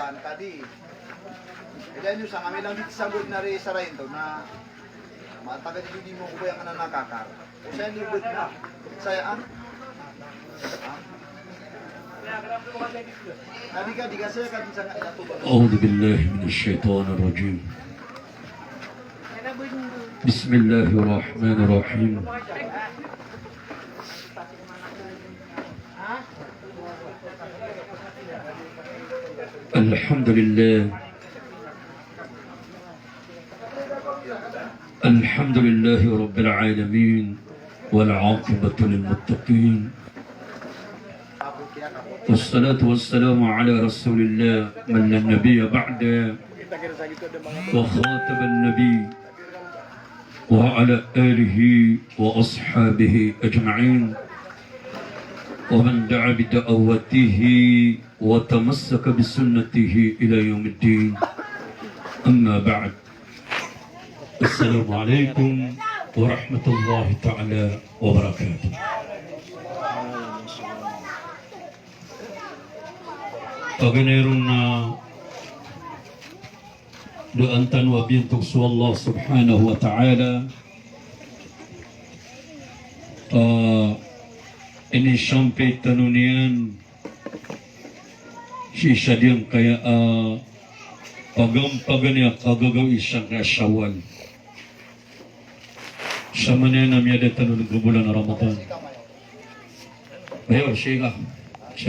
kuan tadi. Ilan yung sa kami lang dito sabod na rin sa rin to na matagal hindi mo ko yung nakakar. Kung saan libod na, saya ang أعوذ بالله من الشيطان الرجيم بسم الله الرحمن الرحيم الحمد لله الحمد لله رب العالمين والعاقبة للمتقين والصلاة والسلام على رسول الله من لا نبي بعده وخاتم النبي وعلى آله وأصحابه أجمعين ومن دعا بدعوته وتمسك بسنته إلى يوم الدين أما بعد السلام عليكم ورحمة الله تعالى وبركاته. Paganayrong na doantan wa bintog su Allah subhanahu wa ta'ala ini sampai tanunian si sadyang kaya pagampaganya kagagaw isang Syawal sama niya na miyada tanun ng bulan na Ramadan. Mayor, siya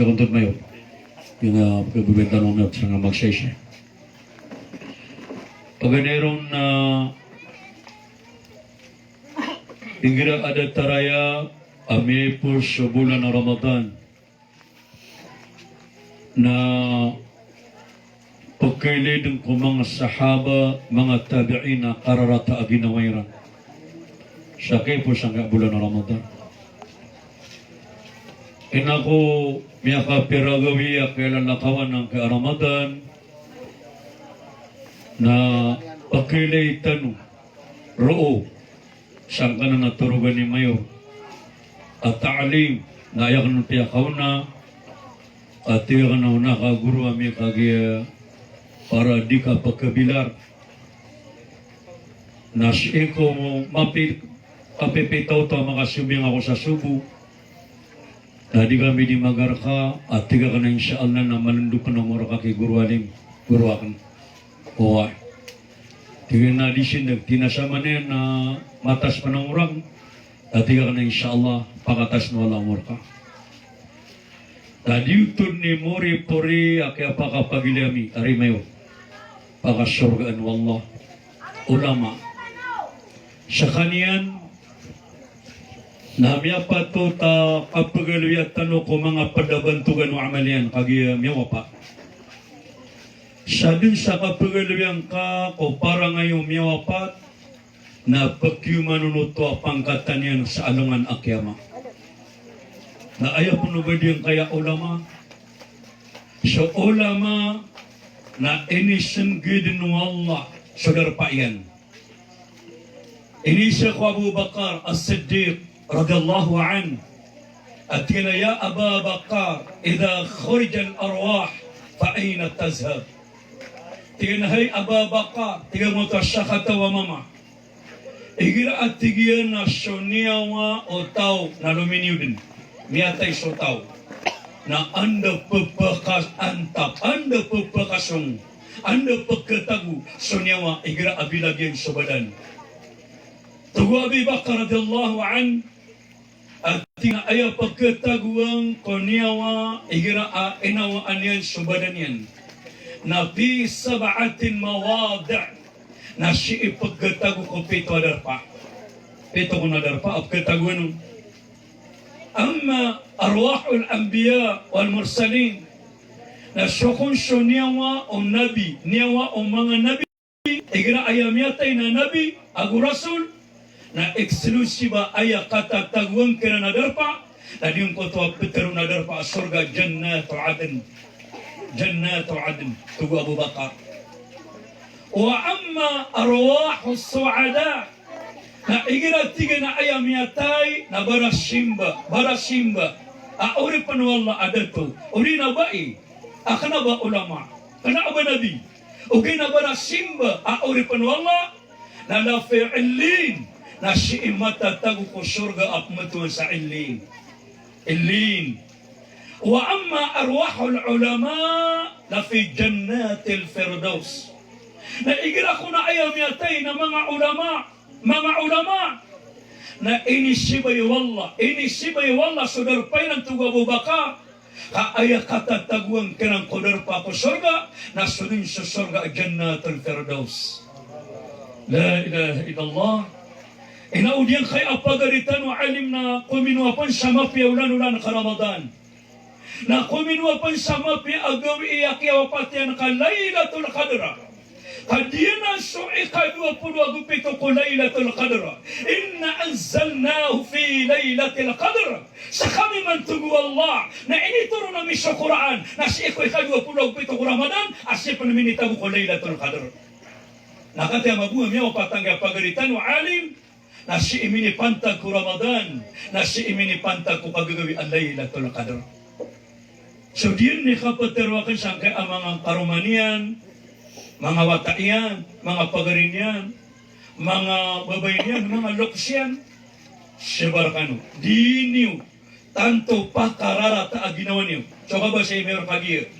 kuntod mayor. Yung pagbibentan mo at sa magsasya. Paganerong na hingga ada taraya ame po sa bulan ng Ramadan na pagkailidin ko mga sahaba, mga tabi'in na kararata aginawairan. Siya kayo po sa bulan ng Ramadan. Inako miyaka piragawi kailan lakawan ng ka-Ramadan na pagkailay tanu roo siyang ka na naturugan ni Mayor at ta'alim na ayak ng tiyakaw na at tiyak na una ka guru ami kagaya para di ka pagkabilar na siya ko kapipitaw to makasubing ako sa subo. Tadi kami di Magarka at tiga ka na insyaallah na manundok ka ng mura ka kay Guru Alim, Guru Akan. Owa. Tiga na disin tinasama na yan na matas pa ng urang at tiga ka na insyaallah pakatas na wala mura ka. Tadi utun ni Mori Pori akia pakapagiliami, arimayo. Pakasurgaan wallah. Ulama. Sa kaniyan, Namiya pa to ta kapagaluyan ko mga padabantugan o amalian kagi miyawa pa. Sa dun sa kapagaluyan ka ko para ngayong miyawa pa na pagkiumanuno to pangkatan yan sa alungan akyama. Na ayaw po nubad yung kaya ulama. So ulama na inisanggidin ng Allah sa darpa yan. Inisa ko Abu Bakar as-Siddiq رضي الله عنه أتينا يا أبا بكر إذا خرج الأرواح فأين تذهب تينا هي أبا بكر تينا متشخة وماما إجرا أتيجينا شونيا وأوتاو نالومينيودن مياتي سوتاو na anda pepekas antap anda pepekasong anda peketagu sonyawa igra abilagyan sobadan Tugu Abi Bakar radhiyallahu an atina aya pagkataguang koniawa igira inawa anyan subadan yan na fi sab'atin mawadi' na siya ipagkatagu ko pito adarpa ko nadarpa pagkataguan amma arwahul anbiya wal mursalin na syukun niyawa o nabi niyawa o mga nabi igira ayamiyatay na nabi agu rasul na eksklusiba aya kata taguan kena nadarpa na diyong koto petero nadarpa surga jannatu adn tugu Abu Bakar wa amma arwahu su'ada na igira tiga na aya miyatay na barasimba ori panwala adato ori na bai akana ba ulama kana ba nabi o ginabara simba auri panwala na nafi'ilin na si imatatago ko surga at matuan sa ilin. Wa amma arwahul ulama na fi jannatil firdaus. Na igira ko na ayaw miyatay na mga ulama na inisibay wallah sudarpay ng tugabu baka kaaya katataguan ka ng kudar pa ko surga na sunin sa surga jannatil firdaus. La ilaha illallah. Inaudyan kay apagaritan wa alim na kuminuapan sa mapya ulan ka Ramadan. Na kuminuapan sa mapya agawi iyakya wapatyan ka Laylatul Qadra. Kadiyan so ika-27 ko Laylatul Qadra. Inna anzalnahu fi Laylatul Qadra. Sa kami man tugu Allah na inituro namin sa Quran na si ika-27 ko Ramadan asya pa namin itago ko Laylatul Qadra. Nakataya mabuha miya wapatangga pagaritan wa alim na si imini pantag ko Ramadan, na si imini pantag ko kagagawi ang Laylatul Qadr. So diyan ni kapaterwakan sangkay ang mga karumanian, mga wataian, mga pagarinyan, mga babayan, mga loksyan, sebarkano. Di niyo, tanto pakarara ta ginawa niyo. So ka ba sa mayor kagir?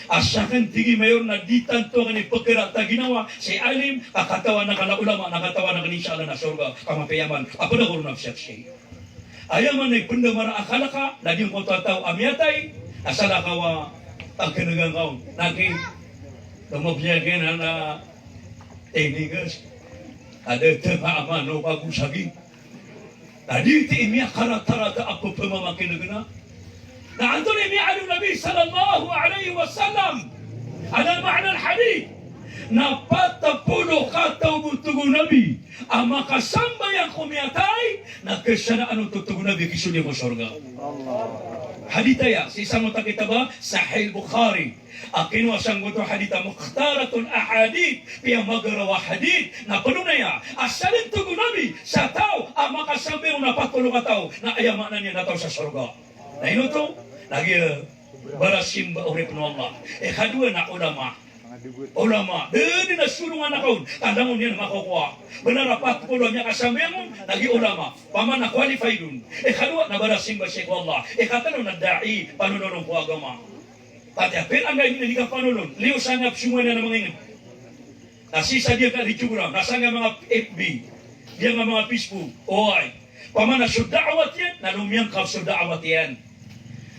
Asakan tigi mayor na di tanto nga ni pagkira ta ginawa si alim kakatawa na kana ulama nakatawa na kanin siya na surga kamapayaman apa na kurunap siya siya ayaman ay pendamara akala ka naging ko tataw amyatay asala ka wa tagkanagang kaon naki lumabyagan na tenigas ada teba amano pagusagi tadi ti imya karatara ta ako pamamakin na نعندنا ميعاد النبي صلى الله عليه وسلم على معنى الحديث napata pulo kataw butugo nabi ama kasamba yang kumiatay nakasana anong tutugo nabi kisuli mo surga hadithaya si isang mo takita ba Sahih Bukhari akin wasang goto haditha mukhtaratul ahadith piya magarawa hadith na panunaya asalin tugo nabi sa tao ama kasamba yung napatulo kataw na ayamanan niya nataw sa surga na ino to, lagi barasimba urip ng Allah. Kadua na ulama. Dili na sulungan na kaon. Kadang niya makukuha. Benarapat po niya kasama mo, lagi ulama. Paman na qualify dun. Kadua na barasimba siya ko Allah. Katano na da'i, panunulong ko agama. Pati apel ang gayon hindi ka panulong. Liyo sangap semua na mga ingin. Nasisa dia ka Instagram, nasanga mga FB, dia mga Facebook. Oy. Paman na sudawat yan, nalumiyang ka sudawat yan.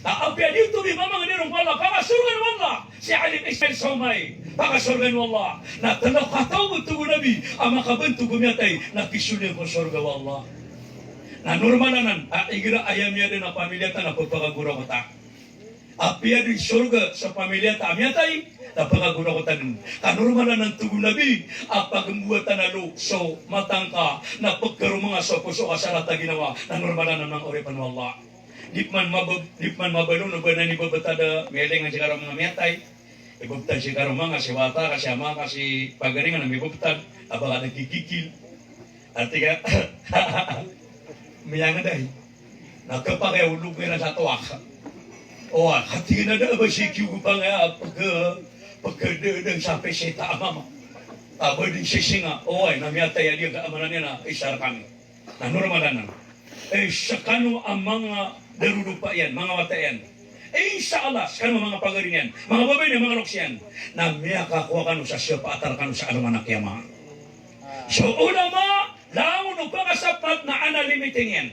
Apya dito di mamang nirong wala, pakasurgan wala. Si Alim Ismail Somay, pakasurgan wala. Na tanong kataw mo tugo nabi, ang makabantu gumiatay, nakisunin ko surga wala. Na normalanan, igira ayam niya din ang pamilya ta na pagpakagura ko ta. Apya din surga sa pamilya ta, amyatay, na pagkagura ko ta din. Kanormalan ng tugo nabi, ang pagambuatan na lukso, matangka, na pagkaroon mga sopuso kasarata ginawa, na normalanan ng oripan wala. Dipman mabalo no ba na ni babatada meleng ang sigaro mga miyatay ibubtad sigaro mga si wata kasi ama kasi pagaringan ang ibubtad abang ada kikikil artiga miyangan dahil nakapakaya ulog nga na sa tuwak o hati na da ba si kiyo pa nga pagkadadang sa peseta amama abading sisinga o ay namiyatay ali ang kaamanan niya na isar kami na normalanan sakano ang mga darudupa yan, mga wata yan. Inshallah, sakano mga pagaringan, mga babay na mga loksyan, na miyakakuha kano sa siya paatar kano sa alam anak yama. So, ulama, langon o pakasapat na analimitin yan.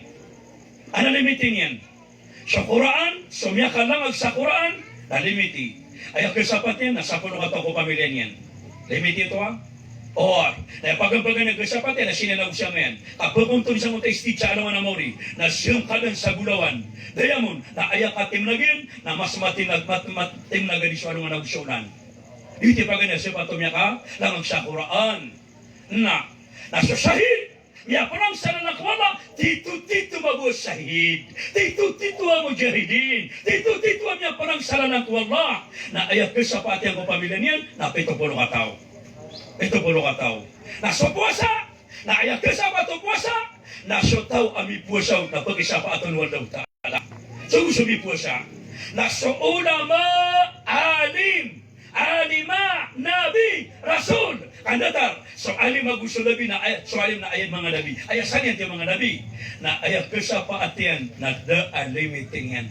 Analimitin yan. Sa Quran, so miyaka langag sa Quran, nalimiti. Ay, kasapat yan, nasa puno ka ko pamilya niyan. Limiti ito ha? O, na pagkabagan ng kasapat yan, na sinanag siya ngayon. Kapakuntun sa mga istit sa alaman na mori, na siyang kalan sa gulawan. Dayamon, na ayak atim nagin, na mas matim nagadi sa alaman na gusyonan. Dito pa ganyan siya patumya ka, langag sa Quran. Na susahid, miya parang sa nanakwala, tito mabuos sahid. Tito ang mujahidin. Tito ang miya parang sa nanakwala. Na ayak kasapat yan ko pamilya niyan, na 70 katao. 70 katao. Naso puasa, na ayak kasama ito puasa, naso tao ami puasa, na pag-isa pa aton wala ta'ala. So, subi puasa. Naso ulama, alim, alima, nabi, rasul. Kandatar, so alim magusto labi na ayat, so alim na ayat mga nabi. Ayat saan yan mga nabi? Na ayat kesapaatian na the unlimiting yan.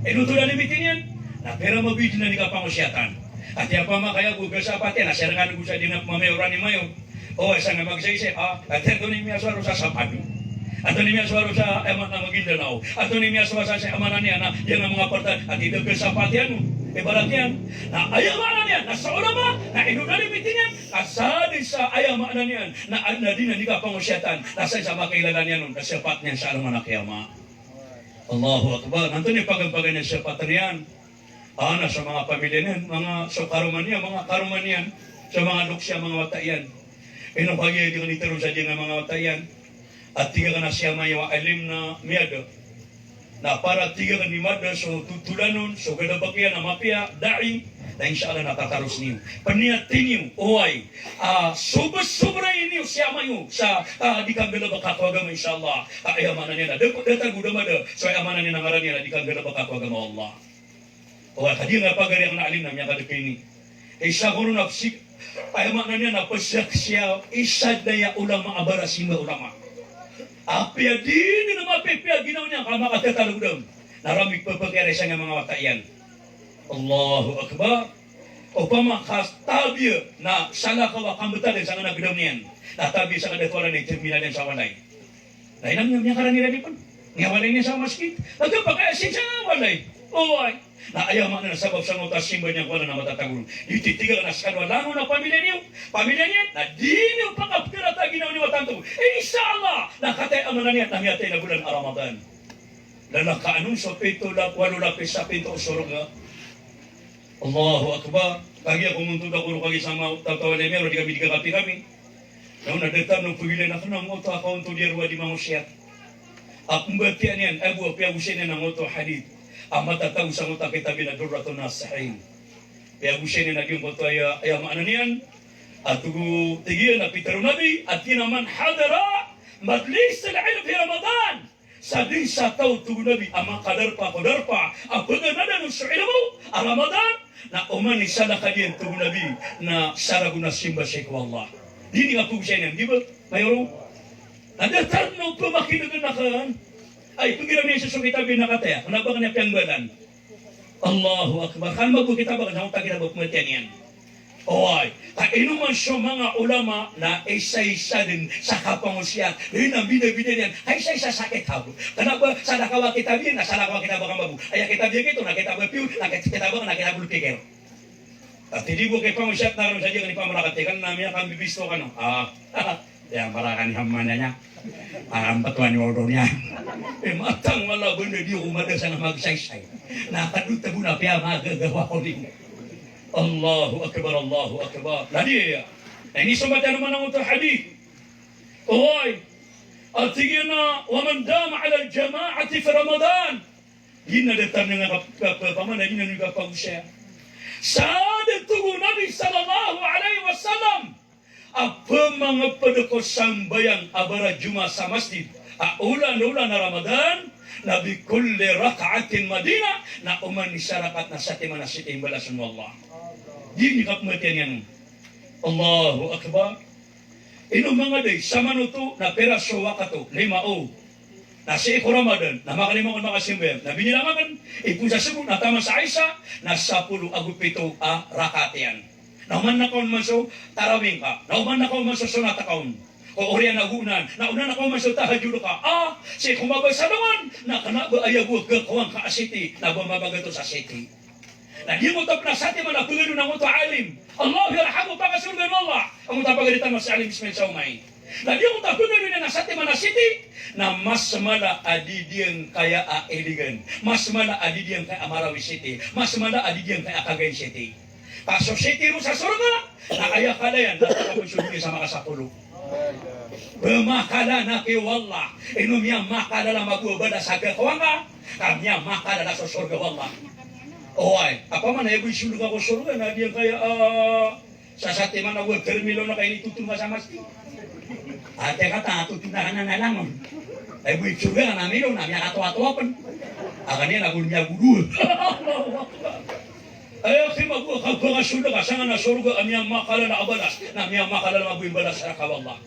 Ito na limiting yan. Na pera mabidi na ni kapangusyatan. At yan pa makaya kung kesapaatian, nasyarakan ko sa din na mamayoran ni Mayo. O, isang nga magsaysay, at ito ni Miyaswaro sa sapado. Ato ni Miyaswaro sa eman na Maguindanao. Ato ni Miyaswaro sa amanan niya na yan ang mga partan. At ito kesapatian mo. Ibarat yan, na ayamanan yan, na sa ulama, na inunalimitin yan, kasali sa ayamanan yan, na din na ka pangusyatan, nasa isa makailalan yan nun, kasapat niyan sa alaman na kiyama. Allahu Akbar. Nanto ni pagagpagay ng sapatan yan. Na sa mga pamilya niyan, mga sa karuman niya, mga karuman niyan, sa mga luksya, mga watayan. Inupagay di ka nitaro sa diyan mga watayan, at tiga ka na siya mayawa alim na miyado. Na para tiga ka ni Mada, so tutulanon, so kadabakyan na mapia, daing, na insyaAllah nakakaros niyo. Paniyatin niyo, uway, sobra niyo siya mayo, sa di kang galabak kakawagama insyaAllah, ayamanan niya na, datang udamada, so ayamanan niya na ngaran niya na, di kang galabak kakawagama Allah. Uway, kadi nga pagari ang naalim na niya kadapini. Isa ko rin napsik, ayamanan niya na pasyak siya, isa daya ulama abara simba ulama. Apia din na mapipia ginaw niya kama katataludam. Naramig papagkara siya ng mga watayan. Allahu Akbar. O pamakastabi na sala kawa kambutan sa nga nagdaw niyan. Natabi sa kadatwala ni terminal yan sa walay. Nainam niya karan nila di pan. Nga walay niya sa maskit. Nagkapakasin siya nga walay. Oy. Na ayaw man na sabab sa ngutas simba niya ko na matatagul. Ititiga na sa kanwalango na pamilya niyo. Pamilya niya na di niyo pakapirata ginaw niyo matanto. Inshallah nakatay ang niya na miyatay na bulan Ramadan. Lalakaanong sa pito walo lapis sa pinto surga. Allahu Akbar. Kagi ako muntod ako kagi sama tawa ni meron di kami dikakapi kami. Nung nadetan ng pagilin ako ng auto ako untuk dirwa di manusia. Akong batian yan, abu apya usin ng auto hadith. Matatag sa mga kitabi na Durratun Nasihin. Kaya gusto niya naging koto ay maanan niyan. At tigiyan na Pitero Nabi at tinaman hadara matlis sa ilm fi Ramadan. Sa din sa tao tugo Nabi ama kadarpa ang paganadan sa ilmu ang Ramadan na umani sana kadiyan tugo Nabi na saraguna simba sa Allah. Dini nga po siya niyan, di ba? Mayroon? Nadatan nung pumakinagan na kan. Ay, pagkira niya sa kitabi na kataya, kanabang niya piyang badan. Allahu Akbar. Kan bago kita ba, kanang takita ba kumatiyan yan? Oy, kainuman siya mga ulama na isa-isa din sa kapangusiya. Yun ang bida-bida niyan, ay isa-isa sakit habo. Kanaba, sa nakawa kitabi, nasa nakawa kitabi kang babu. Ay, kitabi ito, nakita ba piyo, nakita ba, nakita ba pikir. At hindi mo kay pangusiya, naroon sa diya, kanipang marakatikan, namin kang bibisto ka, no? Yang parakan hamana niya. Ang batuan ni Odo niya. Matang wala benda di umada sana magsaysay. Nakaduta mo na piya magagawa ko din. Allahu Akbar, Allahu Akbar. Ladi ya. Ini sobat yang mana untuk hadith. Oy. Atigina wa man dama ala al-jama'ati fi Ramadan. Gina detar dengan pamana gina juga pagusya. Sadat tugu Nabi sallallahu alaihi wasallam. Apa mga padakos sambayang abara juma sa masjid ulan-ulan na Ramadan na bikulli raka'atin Madina na uman nisarakat na sa timana sa timbalasan mo Allah. Di ni kapmatian yan. Allahu Akbar. Ino mga day, sa manuto na pera suwa ka to, 5 na si Iko Ramadan, na makalimangon makasimbayan, na binilangan, ipusa sa na tama sa Aisha, na 10 agupito rakatian. Nauman na kaon man so tarawing ka. Nauman na kaon man so sunata kaon. O oriyan nagunan. Naunan na kaon man so tahajud ka. Si kumabay sa naman. Na kanaba ayagwag gagawang ka asiti. Na bumabagato sa asiti. Na di mo tap na sati man na pagano ng uto alim. Allah yarhamu pakasulgan Allah. Ang utapagalitan mo sa alim Ismail Saumay. Na di mo tap pagano na sati man na siti. Na mas mala adidiyang kaya ailigan. Mas mala adidiyang kaya Amarawi City. Mas mala adidiyang kaya Cagayan City. Kaso city ro sa surga, nakaya ka na yan, nakapagsunod sa makasapulo. Bemakala na kay wallah, inumya makala na magubada sa gakawanga, kamya makala na sa surga wallah. Oy, apa man ay buisulog ako surga na diyan kaya sa satiman na termilo na kayo nitutulungan sa masjid. Ate kata tutunahan na nalangon. Ay buisulog na namilo na miya katuwa-tuwa pan. Akan niya nagulnya gudul. Ay, mabuha ka pangasuda ka sa nga na surga amiyang makala na abalas, na amiyang makala na mabuhin balas sa kawallah.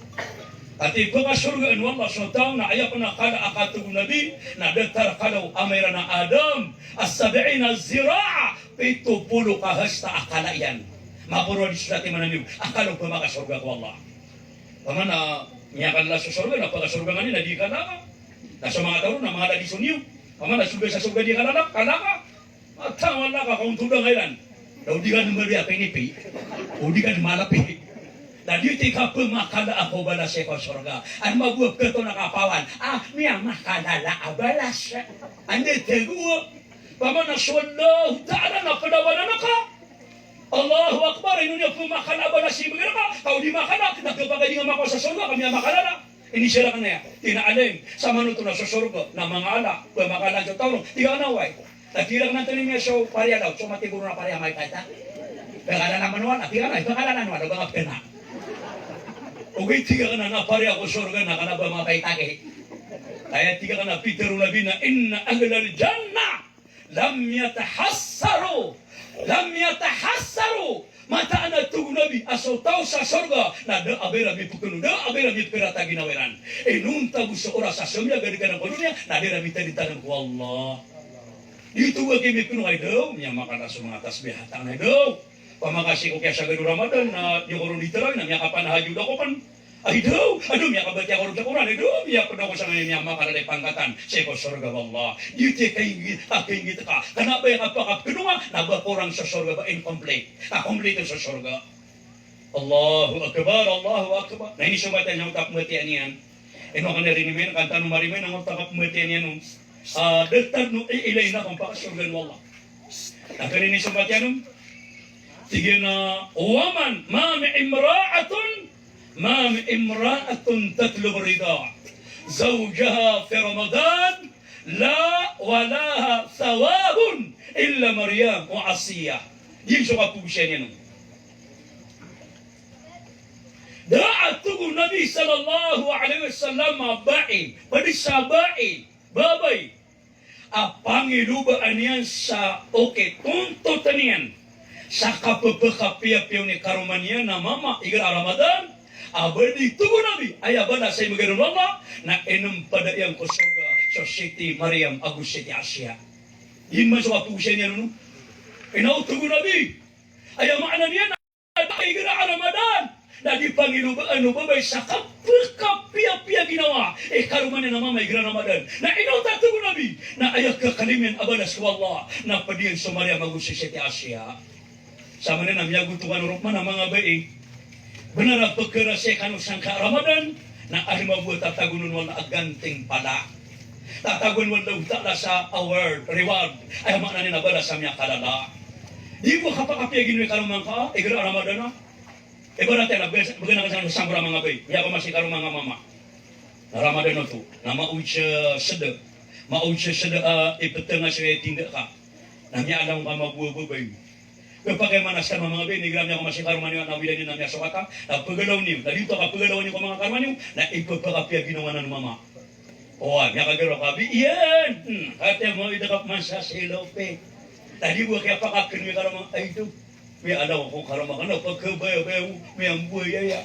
At ipagasurga in Allah SWT na ayaw na kala akatug nabi na datar kalaw amira na Adam as-sabi'in az-zira'a 70 kahasta akala yan. Mapuro di sulati mananiw akalaw pamagasurga ko Allah. Pamana niya kanila sa surga na pagasurga nga nila di ka na. Nasa mga tao na mga ladison niyo. Pamana surga sa surga di ka na ka. Matawal na ka kung tudang kailan. Daw di ka numari apinipi o di ka numalapi. Dadi tika pemakala ako balas ko surga. Ang mabuhat ka ito nakapawan. Miya makalala abalas. Andi teguwa. Pamana sallallahu ta'ala na padawalan ka. Allahu Akbar. Ino niya pemakala abalas si bagay ka. Kau di makala. Nagkapagay nga mako sa surga. Kami makalala. Ini sila ka na yan. Tinaalim. Sa manuto na sa surga. Na mga ala. Pemakala sa taon. Tiga naway. Nagkilang nantanin niya sa pariya daw. So matiguro na pariya may kaita. Pagkala naman wala. Tiga na. Pagkala naman wala. Pagkala pena. Ugay tiga ka na napari ako surga na ka na ba mga kaitake. Kaya tiga ka na Peter Ulabi na inna ahlal jannah lam yatahassaru mataan na tugunabi aso tao sa surga na da abera mi pukunu da abera mi pirata ginaweran enunta buso ora sa semya gadi kana kodunya na dira mi tadi tanam ku Allah itu bagi mi pinu ay daw nya makana sa mga tasbihatan ay daw pamakasih ko kaya sa gado Ramadan na yung kurun diteroy na miya kapan hajud ako pan ay daw aduh miya kabati ako sa Quran ay daw miya pun ako sa ngayon miya makalala pangkatan sa ko surga wallah yuti kaingit ka kanapa yung apakap kedunga nabakurang sa surga ba incomplete complete sa surga Allahu Akbar na ini sumbatan yung kapmatian yan ino ka narinimin kanta no marimin ang kapmatian yan dektar no ilay na kung pakasurgan wallah nakarin ni sumbatan nung sige na waman ma mi imra'atun tatlub rida zawjaha fi ramadan la walaha thawabun illa maryam wa asiyah yin so kapugsiyan yan da'at tugu nabi sallallahu alaihi wasallam ba'i padisabai babay apangilubaan yan sa tuntutan yan sa kapapakapiyapiyaw ni karumanya na mama igar Ramadan abadi tugo nabi ay abada sa imagaron Allah na enam pada yang kusurga so Siti Maryam agus Siti Asya yin man so kapugsiyan niya no inaw tugo nabi ay maana niya na igar Ramadan na di pangilubaan no babay sa kapapakapiyapiyaw ginawa karumanya na mama igar Ramadan na inaw tatugo nabi na ayak kakalimin abadas ko Allah na padiyan sa Maryam agus Siti Asya sama na namya gutukan urukman ang mga bae. Benar ang pagkarasya kanong sangka Ramadan na alimabuat tatagunan wala aganting pala. Tatagun wala utala sa award, reward. Ay mga nanin nabala sa mga kalala. Di mo kapakapiyagin mo karumang ka, igra Ramadan na. Iba natin, baga na sa sambra mga bae. Iya ko masih karumang nga mama. Na Ramadan na to, na mauj sada. Mauj sada ipatanga siya tindak ka. Namya alam ka mabuababay. Kapag mana sa mga binigram niya kung masikaruman niyo na wilan niyo na miya sukata, na pagalaw niyo, na dito ka pagalaw niyo kung mga karuman niyo, na ipagpakapya ginawa ng mama. O, niya kagaro ka, iyan! Kate mo, idakap man sa silope. Tadi buwa kaya pakakin niyo karuman, ay ito, may alaw kung karuman ka na, pagkabayabayaw, may ang buhay.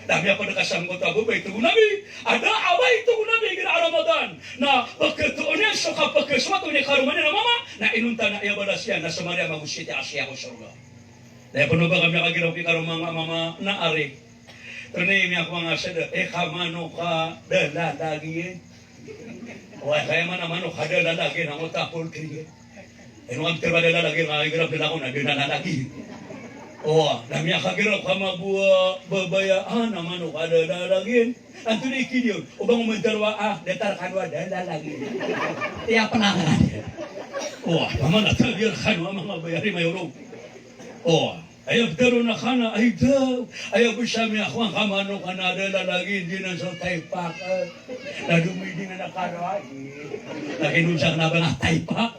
Dami ako nakasanggot ako ba ito nabi. Ada abay ito nabi gina Ramadan. Na pagkatuon niya so kapag kaswato niya karuman niya na mama na inunta na iyabalas yan na sa Maria magusiti asya ko surga. Dahil puno ba kami kagiraw ki karumang mama na ari. Tunay niya ako nga sada kamano ka dalalagi yan. Wala kaya man naman ka dalalagi na mo tapol kaya. Ang tiba dalalagi nga kagiraw nila ko na dalalagi. Namya kagiraw ka mabuha babayaan naman o kadalalagin. Anto na ikinyon, ubang umandarwa, datar kanwa dalalagin. Tiya panangan. Paman atagir kanwa mga bayari mayroon. Ayab daro na kana, ay daw. Ayab siyami ako ang kamano ka na dalalagin, di na sa taypak. Nadumidi na nakarwagi. Nakinunsa ka na ba nga taypak?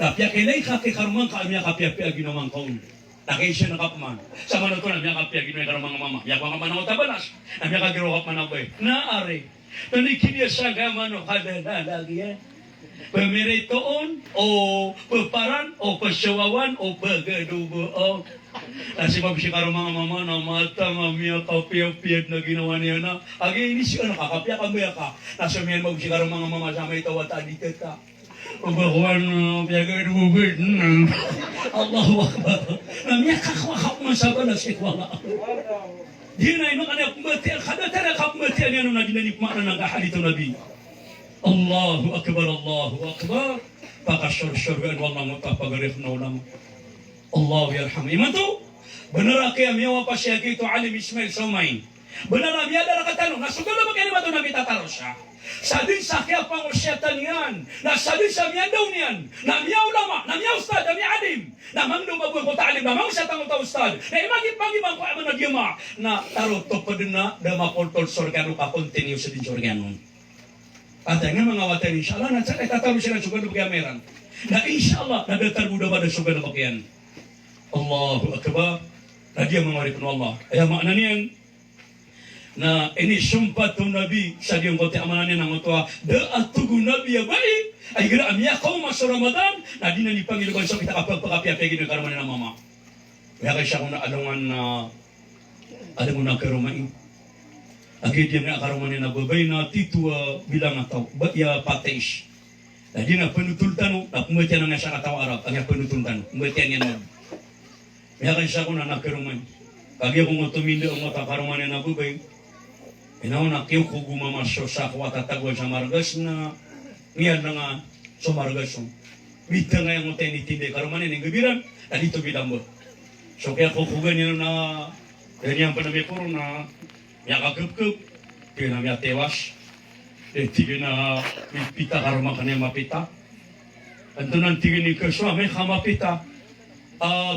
Napya kilay kakikarumang kaamya kapya-pya ginawang kaun. Nakisya na kapaman. Sa manot ko na miya kapya ginoy karong mga mama. Yakwa ka manang tabalas. Na miya kagiro ka manabay. Naari. Nanikiniya sa gamano kadala lagi yan. Pemeritoon o peparan o pasyawawan o pagadubuong. Kasi pag siya karong mga mama na mata mamaya kapiyak-piyak na ginawa niya na. Agi ini siya nakakapiyak ang baya ka. Nasa miyan mag siya karong mga mama sa may tawat adita ka. Pagbakuan na piyagadubugot na. Allahu Akbar. Namiyak kakawakak masaba na si Kwala. Di na ino kanya kumatiyan. Kada tara kumatiyan yan na dinanikmaan na nagkahalito Nabi. Allahu Akbar, Allahu Akbar. Pakasur-surgan walang matapagarif na ulang. Allah yarham. Iman to, benar kaya miyawa pa siya kito Alim Ismail Saumain. Benar miya ada nakatanong, nasugal na magkano ba ito na mitataro siya? Sadin sa kaya pangusyatan yan, na sadin sa miya daw niyan, na miya ulama, na miya ustad, na miya alim, na mangdong mabuhay ko ta'alim, na mangusyatan ko ta ustad, na imagip-magip ko ama na diyama, na tarot to pa din na, na mapultol sorgano ka, continue sa din sorgano. At nga mga watan, insyaAllah, na sa itataro siya ng sugal na bagyameran, na insyaAllah, nadatar mo daw na sugal na bagyan. Allahu Akbar. Radia mengaripkan Allah. Ya makna niyan na ini sumpah tu Nabi sa diyong kote amanan niya ng utwa daat tugu Nabi ya baik ay gira amya kaum masuk Ramadan na di na dipanggil ko sa kita kapag-pagkapiapya gini karuman na mama. Kaya kaya siya kung na alungan na alam mo na karumain. Agi dia na karuman na babay na titua bilang atau ya pateish. Na di na penutultan na pumatian nga siya katawa Arab ang penutultan pumatian niya na. Kaya siya ko na nakaruman. Kagi ako nga tumindi ang makakaruman na nabubay. Inaw na kiyo ko gumamasyo sa ako at tatagwa sa margas na niyan na nga sa margas. Bita nga yung tayo nitindi karuman na gabiran na dito bilang mo. So kaya ko kugan niya na ganyan pa na may puro na yakagap-gap. Kaya na may tewas. Tigil na pita karuman ka niya mapita. Anto nang tigil ni Kerswa may kamapita.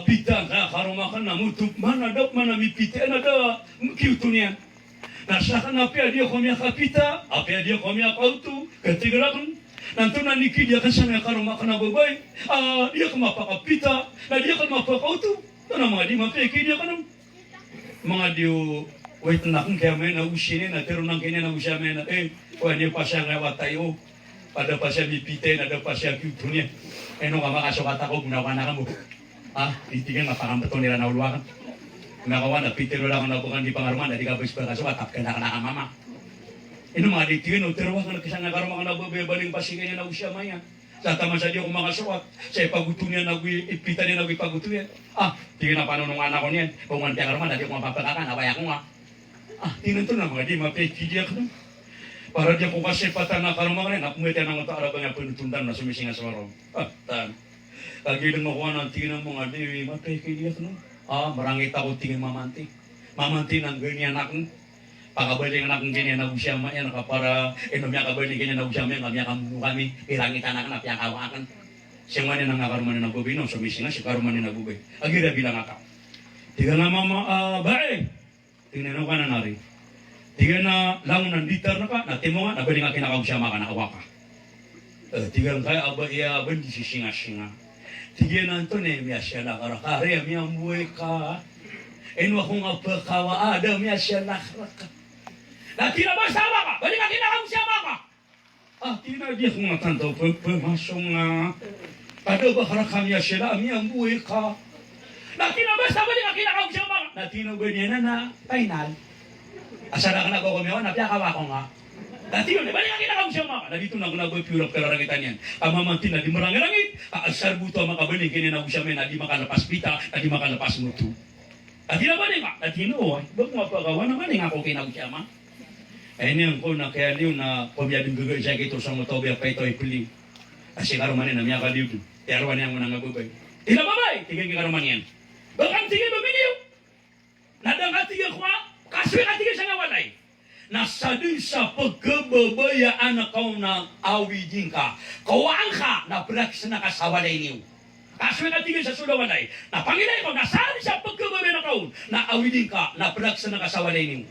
Pita ka karumakan na mutup mana dap mana mi pita na da kiutunian nasa kan apa dia komia kapita apa dia komia kautu ketigarakan nanti niki dia kan sana karumakan na babay dia kemapa kapita na dia kan mapa kautu na mga di mapeki dia kan mga dio wait na kung kaya may na usine na pero nang kanya na usame na wani pa siya ngawat tayo pada pa siya mi pita na da pa siya kiutunian no ka makasukata ko gunawa na kamo. Itigan napakambato nila na uluwakan. Nakawan na pitiro lang na bukan di pangarman na di ka bais pagkasuat at kaya na mama. Ino mga ditigan o tirawakan na kisang nakaramang na babaling pasigay niya na usya maya. Sa tama sa diyo kung makasuat. Sa ipaguto niya na ipita niya na ipaguto yan. Tingin na paano nung anak ko niyan. Kung ang pangarman na di ko mapapakakan. Awaya ko nga. Tingnan to na mga di mapikidya ko. Para diya kung kasi pata na karamang rin. Apumita ng ito arabang nga pinutundan na sumisinga sa warong. Kagilang makuha ng tingin ng mga di, mapeke diya ko no? Marangit ako tingin mamanti. Mamanti ng ganyan akong pagkabaling akong ganyan na usya maya, nakapara, inomya kabaling ganyan na usya maya, kamya kami, ilangitan akan, napya kawakan. Siya man yung nangakaruman na nabubay, no? Sumisi nga, siya karuman na nabubay. Agira bilang ako. Tiga nga mama, bae, tingnan ka na nari. Tiga na lang nanditar na ka, natimo nga, nabaling nga kinakausya maka, nakawa ka. Tiga nga kaya, iya, di sisinga-singa. Tiga nanto ne miya siya nakarakari, miya muwe ka. Eno akong apakawa, ada miya siya nakaraka. Natina ba sama ka? Balik ka kinakam siya maka. Tina di akong natanto, pumasong nga. Ada ba karakam miya siya, miya muwe ka. Natina ba sama balik ka kinakam siya maka? Natina ba niya na final. Asara ka na ko kumiyawan, napiyakawa ko nga. Dati yun, balik ang kinakam siya maka. Dito na ako nag-pure kararangitan yan. Amamantin na di marangirangit. Asar buto ang makabaling, kininaw siya may na di makalapas pita, na di makalapas mutu. At tinabali nga, at tinuwa, ba't mapagawa naman nga ako kinakam siya ma? Ay niyan ko na kaya liw na pabiyadong gagawin siya kito sa motobiya pa ito ay puli. Kasi karumanin na miya ka liw. Tiarwan niya mo nang nabubay. Tinababay, tigil karuman yan. Bakang tigil bumiliw. Nadang katigil ko kaswi katigil sa ngawalay. Nasa din sa pagkababayaan na kau na awidin ka. Kawaan ka na blaks na kasawalay niyo. Kaswi katigil sa sulawalay. Na pangilay ko, nasa din sa pagkababayaan na kau na awidin ka na blaks na kasawalay niyo.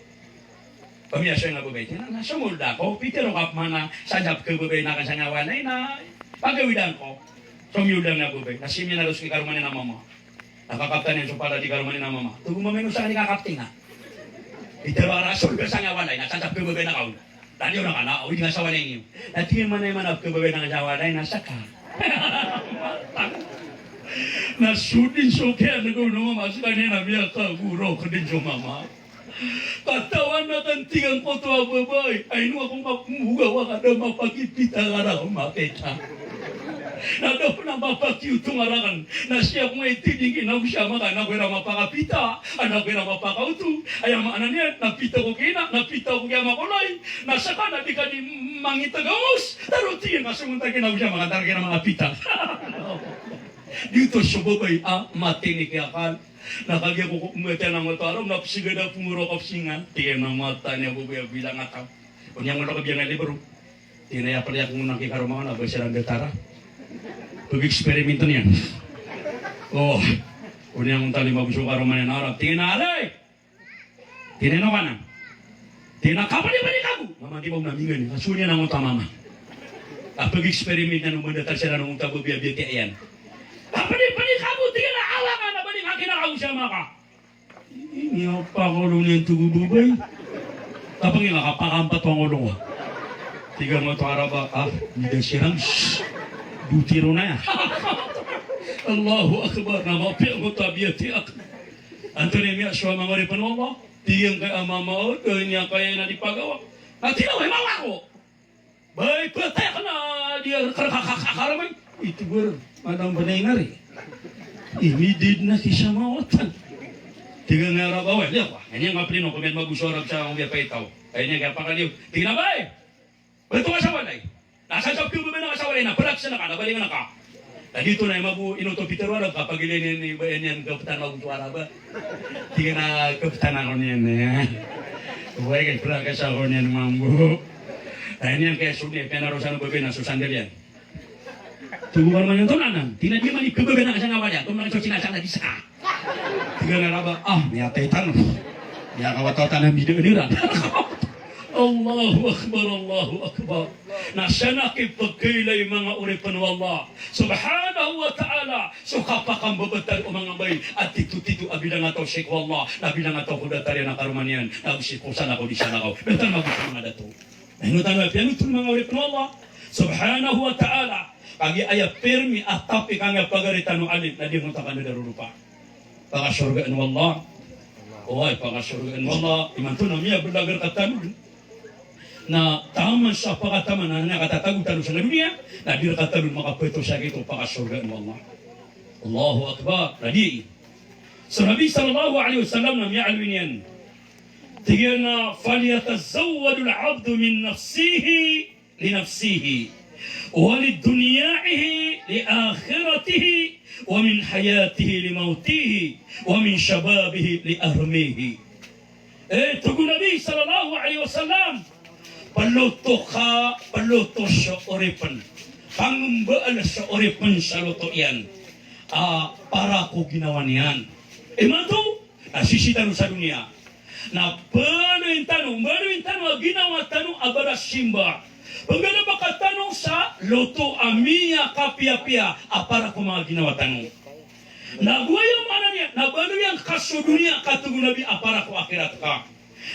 Pamilya siya nga babay. Nasa mulda ko, pitero ka pa na sanjap kababay na kasangawalay na pagawidan ko. Sumyudan nga babay. Nasimya na los kikarumanin na mama. Nakakaptan yan so para di karumanin na mama. Tugumamay mo sa kanikakapting ha. Ito ba rason ka sa nga walay, nasansap ko ba na kaon? Tadi orang kana, o di asawa ninyo. Dati man ay manap ka babay ng asawa na nasa ka. Nasudin so kaya nagulong mas kanina biya ka guro ka din yung mama. Katawan na kantingan ko to babay. Ay no akong mamugawa ka na mapagipita ka na makita. Na daw na mapakiutong arakan na siya kung itinigin na siya maka na kuya mapakapita anak kuya mapakauto ay ang maanan niya napita ko kaya makulay nasa ka na di ka ni mangitagamos taro tiyan kasungunta kina siya maka targa na mga pita dito sa babay matinig yakan nakagya ko kumete ng mga tarong napsiga na pumuro kapsingan tiyan ng mata niya babay bilang ataw kunyang mo na kabiyang na libro tinaya pala kung nang kikarumahan na ba siya ng detara pag-eksperimento niyan. Oh, kunya ang tali mabusok karuman yan harap. Tingin na alay! Tinino ka na. Tinakapan niya ba ni kabu? Mama di mo namingan. Asunya na ng mama. Pag-eksperiment na nung mandatal siya na nung tabo biya-biya yan. Kapan ni kabu? Tingin na awa ka na ba ni kinakaw siya maka? Ini apa kolong niyan tugububay? Kapag nga kapakampat ang kolong ha. Tiga mo ito araba. Hindi sirang. Butiro na yan. Allahu Akbar. Namapi ang tabiyati ak. Antoni miya siya mga ripan Allah. Tiyang kay amamaot. Kanya kaya na dipagawa. At tinaway mawa ko. Bay, patay ka na. Diya karamay. Ito ber. Madang banay nga rin. Imidid na siya mawatan. Tiga nga rabaway. Liya pa. Ganyan nga plino. Kumin magusorag sa mga paitaw. Kaya niya kaya pakaliw. Tingnan ba eh. Beto ka sa walay. Nasa sa piyo ba na kasawalay na palag siya na ka, nabalingan na ka. Na dito na yung inuto Peter Warab, kapag ilinin ni Bayan yan, kapitan mag-tuwara ba? Hindi ka na kapitan ako niyan eh. Huwag kay palag ka sa ako niyan, mambo. Dahil niyan kaya suni, penarosan ng babi na susandal yan. Tubukan man yung tunanan, tinadya man ikababi na kasang awal yan, tumang isang sinasang na disa. Tiga na raba, niyatay tanong. Niya kawatawatan ng bidyo-iniran. Allahu Akbar, Allahu Akbar. Nasa nakipagkailay mga uripan ng Allah subhanahu wa ta'ala. So kapakang babatal o mga bay at tito-tito abilang ataw Sheikh Allah nabilang ataw kudatarya ng karumanian na usikusan ako di sana ako. Betul magutin mga dato. Nahinutan mo, pianutun mga uripan ng Allah subhanahu wa ta'ala. Kagi ayat permi atapi kanga pagaritan ng alit na di mo takan na darurupa. Pakasurgaan ng Allah. Oy, pakasurgaan ng Allah. Imanto na miya belagar katan na taman sa pakataman na nakatatagutan sa dunia na di nakatagun makapeto siya ito pakasurga ng Allah. Allahu Akbar. Ladi. So Nabi sallallahu alaihi wasallam na miya'alwin yan. Tigyan na فَلْيَتَزَوَّدُ الْعَبْدُ مِنْ نَفْسِهِ لِنَفْسِهِ وَلِدُنْيَائِهِ لِآخِرَتِهِ وَمِنْ حَيَاتِهِ لِمَوْتِهِ وَمِنْ شَبَابِهِ لِأَهْرِمِهِ. Tugu Nabi sallallahu alaihi wasallam paluto sa oripan. Pangumbaan sa oripan sa luto yan. Para ko ginawa niyan. Imanto, nasisitan sa dunia. Na baruin tanong, ginawa tanong abara simba. Pagkana makatanong sa luto amiya kapia-pia, para ko mga ginawa tanong. Nagwayang mana niya, nabalu yang kaso dunia katugu Nabi para ko akhirat ka.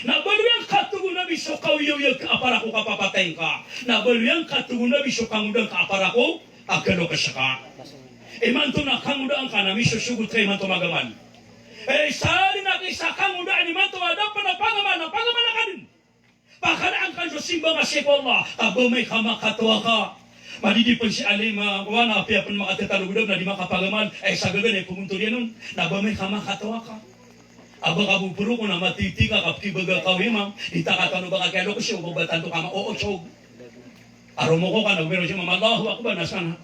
Nabalu yang katugu Nabi so kawiyaw ka para ko kapapatayin ka. Nabalu yang katugu Nabi so kangudang ka para ko akalo ka siya ka. Imanto na kangudang ka na miso sugut kay manto magaman. Sari na kisa kangudang ni manto adapan na pangaman na kadin. Pakanaan ka sa simba nga siya Allah, abo may kamakatwa ka. Madidipan si Alima, wana apya pun makatetalugudab na di makapagaman, sa gagan pumunto niya nun, nabamay kamakatwa ka. Aba kabupuro ko na matiti ka, kapkibaga ka wimam, itakatano ba kakalo ko siya, ubabatanto ka ma-oochog. Aromo ko ka, nagwero siya, Allahu Akbar, nasan,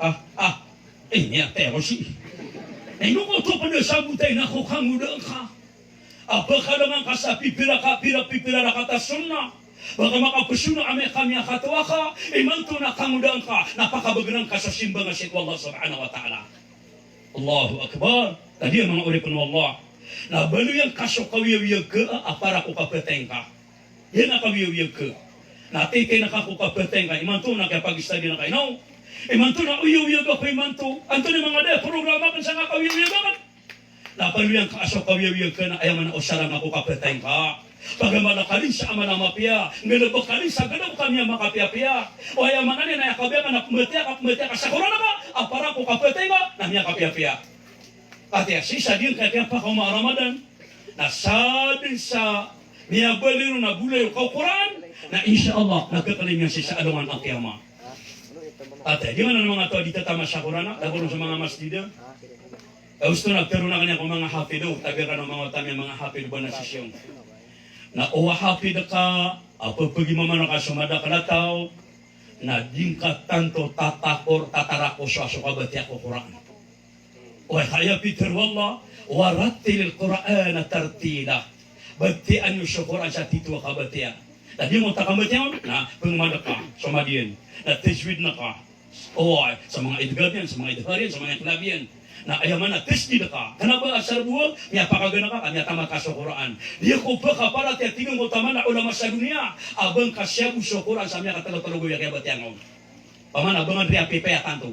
niyate ako siya. Nung ko to pa na sabutay na ko kangudang ka. Aba ka naman ka sa pipira na katasun na. Baka makapusuna kami akatawa ka, imanto na kangudang ka, napakabagrang ka sa simba nga siya Allah subhanahu wa ta'ala. Allahu Akbar. Tadi ang mga uripon ng Allah. Nabalo yung kaso kawiyawiyag ka, para ko kapateng ka. Yan ang kawiyawiyag ka. Natitay na ka ko kapateng ka, imanto na kaya pag-study na kayo. No? Imanto na uyawiyag ako, imanto. Anto ni mga de, programa kan sa nga kawiyawiyag ka. Nabalo yung kaso kawiyawiyag ka na ayaman na usalang ako kapateng ka. Bagaimana kali sa ama nama pia, ngelebok kali sa gadab kami ang makapia-pia. O ay mga na yakabya na kumetiya ka sa korona ka, apara ko kapete ka, na niya kapia-pia. At sisa din kaya pa kung mga Ramadan, na sadin sa niya baliro na bulay o Quran, na insya Allah nagkakalim niya siya sa alungan ang kiyama. At di man ang mga to dito tama sa korona, daguro sa mga masjid. Gusto nagkaroon na kanya kung mga hafido, tabi ka ng mga tami mga hafido ba na sisyong. Na uwa hapid ka, pagpagi mamano ka sumada ka na tao, na din ka tanto tatarako sa kabati ako Quran. Uwa kaya Peter wallah, waratil al-Quran tartila. Batian yung sa Quran sa titwa kabati. Na di mo takamati yun, na pangmada ka, sumadiyan, na tijwid na ka. Uwa, sa mga idgabian, sa mga idharian, sa mga iklabian. Na ayaman na testi ka. Kenapa asal buah? Ya pakagana ka kanya tamat ka sa Quran. Dia ko pa ka para ti tingin mo tama na ulama sa dunia. Abang kasya sa Quran sa miya katalo-talo ya kaya batyangon. Paman abangan ria pepe tanto.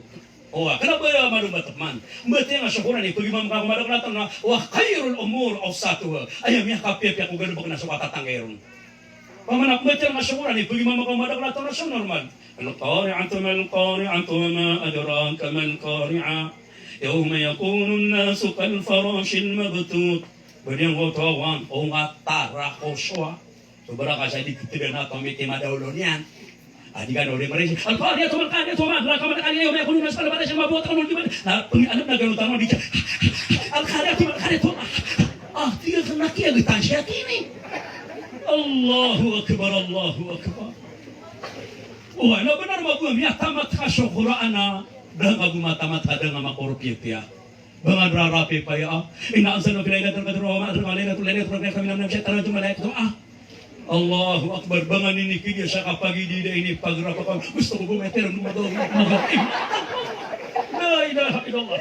Oh, kenapa ya malu batman? Batyan sa Quran ito gimam ka kumadak natan na wa khairul umur awsatuha. Ayam miya ka pepe ko gano na sa tatanggeron. Paman batyan sa Quran ito gimam ka kumadak natan na sa normal. Al-qari'atu mal-qari'atu ma adraka mal-qari'a. يوم يكون الناس كالفراش المبثوث Banyang gotawan o nga tara koswa. Sobra ka sa di kitigan na kami timadaulo niyan. Adi kan oleh mereka. Al-Qari'ah al-Qari'ah la kama kali yawm yakunu nas pada syama buat kamu di mana. Nah, pengalam na ganu tanong di. Al-Qari'ah al-Qari'ah. Tiga kena kia gitan siat ini. Allahu akbar, Allahu akbar. Wah, na benar ba gua miya tamat ka sa Qur'ana. Dah kagu matamat kada nga makorupya. Bangan rarapi pa ya. Inaansan ng Lailatul Qadr wa ma'adra Lailatul Qadr kami naman siya tanong malaikat to. Allahu akbar, bangan ini kini sa kapag hindi ini pagrapa ko. Gusto ko bumeter ng mga La ilaha illallah.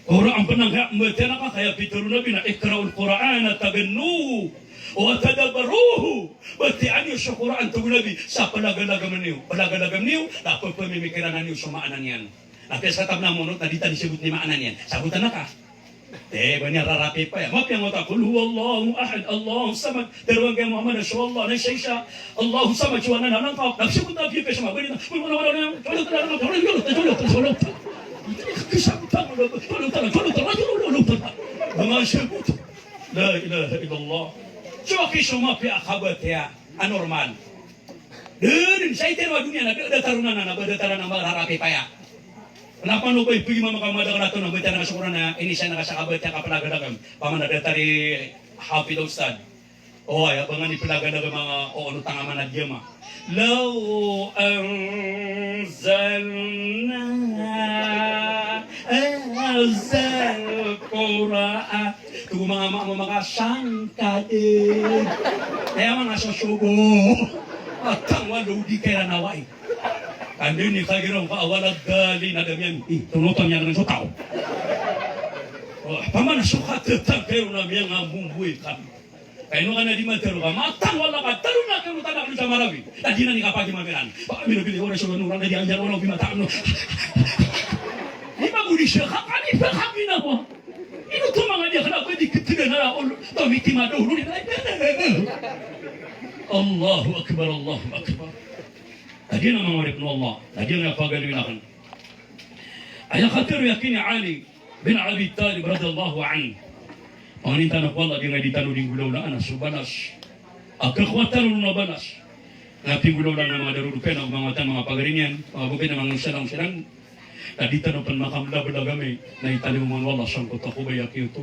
Ora ang panangha metera ka kaya pituro nabi na ikra'ul Qur'ana tagannu wa tadabbaruhu. Bati ani sa Quran to nabi sa palagalagam niyo. Palagalagam niyo dapat pamimikiran niyo sa maanan yan. Tapi sa tab na monot na dita disebut ni maanan yan. Sabutan na ka. Banyak rarapi pa ya. Maaf yang ngota kul huwallahu ahad Allahu samad. Darwan kay Muhammad sallallahu alaihi wasallam. Allahu samad juana na nangkap. Nagsibut na piye sama bani. Wala. La ilaha illallah. Coki semua pihak kabat ya anormal. Dan saya terima dunia ada tarunan anak ada tarunan harapi paya. Kenapa nu boy pergi mama kamu ada keraton nak baca nak syukurana ini saya nak sakabat ya kapalagadagam. Paman ada tari Hafidh Ustad. Oh ya bangan di pelagadagam mga anu tangaman na diya ma. Law anzalna al-Qur'an tuh mga sangka din. Kaya mga susubo. Atang walu di kaya nawai. Kandi ni kagirong kaawalad gali na damian. Tunutan niya ng sutaw. Paman sukat tetap kayo na miyang ambumbuy kami. Kaya nung ka na di matero ka, matang wala ka, taro na kayo tanak sa marawi. Lagi na ni kapag mameran. Baka minabili ko na siya nurang na diyan wala bimataan. Di ba guli siya, kakani pa kami na ko. Ino to mga dia kana pwede kitigan na ako. Tomiti maduro ni. Allahu akbar, Allahu akbar. Tadi na mga warip Allah. Tadi na pagaluinakan. Ayang khatir yakini Ali bin Abi Talib radhiyallahu anhu. Panginta na ko Allah di nga ditano ding gulaw na anas subanas. Akakwatan na banas. Napi gulaw lang ng mga darudupen ang mga pagarinyan, mga bukid ng mga sarang-sarang. Dita na pan makamlabagami na italimuman wala siyang kutakubay akiuto.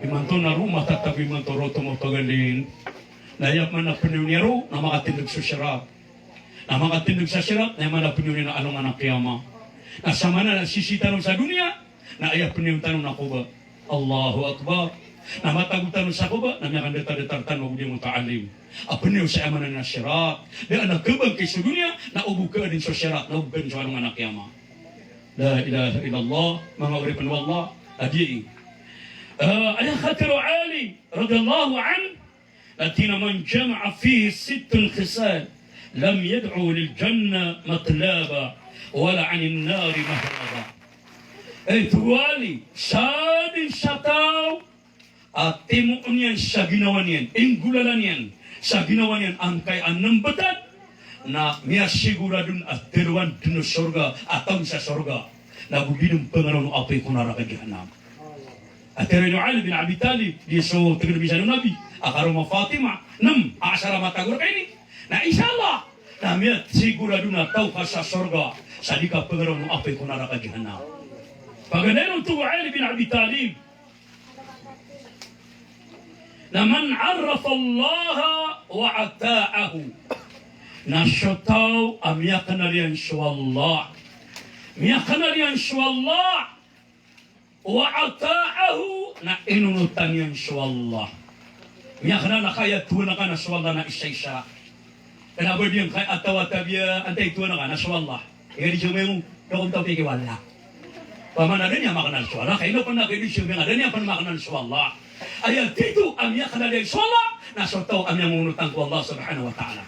Imanto na rumah tatabi imanto roto mo tagalin. Nayak man na penyuniro na makatindog sa syarat. Na makatindog sa syarat na man na penyuniro na alungan ng kiyama. Na sama na nasisitanong sa dunia na ayak penyuniro tanong na kuba. Allahu Akbar. Na matagutan sa kuba na miyakan deta-detar tanong di mo taalim. Apenyuniro sa amanan na syarat. Di anak kebang kay sa dunia na ubuka din sa syarat. Na ubuka din sa alungan ng kiyama. La ilaha illallah, mga uripan wallah, adi'i. Ayah khatir Ali, radiyallahu an, latina man jama'a fihi sittun khisal, lam yad'u lil jannah matlaba, wala anin nari mahraba. Tuwali, sadin sataw, at timo niyan sa ginawa niyan, ingulalan niyan sa ginawa niyan ang kay anong batat na miya siguradun at tiruan dun sa sorga atang sa sorga na bubinong pangaroon apoy kunara kagihanam. At tiruan yung Ali bin Abi Talib di so tignabisan ng Nabi akarong Fatima nam asara matagur kaini na inshallah na miya siguradun na tau ka sa sorga sa di ka pangaroon apoy kunara kagihanam. Paganayon to Ali bin Abi Talib na man arrafa Allah wa ata'ahu na syataw amya kanalian Allah miya kanalian Allah wa ata'ahu na inunutan yan Allah miya kanala kaya tuwa na ka na Allah na isa-isa kanabar diyan kaya atawa tabiya antay tuwa na ka na Allah iya di siya mayong dokong tao pikiwala paman ada niya makanan Allah kaya pa na kayo di siya ada niya pan makanan Allah ayat itu amya kanalian Allah na syataw amya mengunutan ko Allah subhanahu wa ta'ala.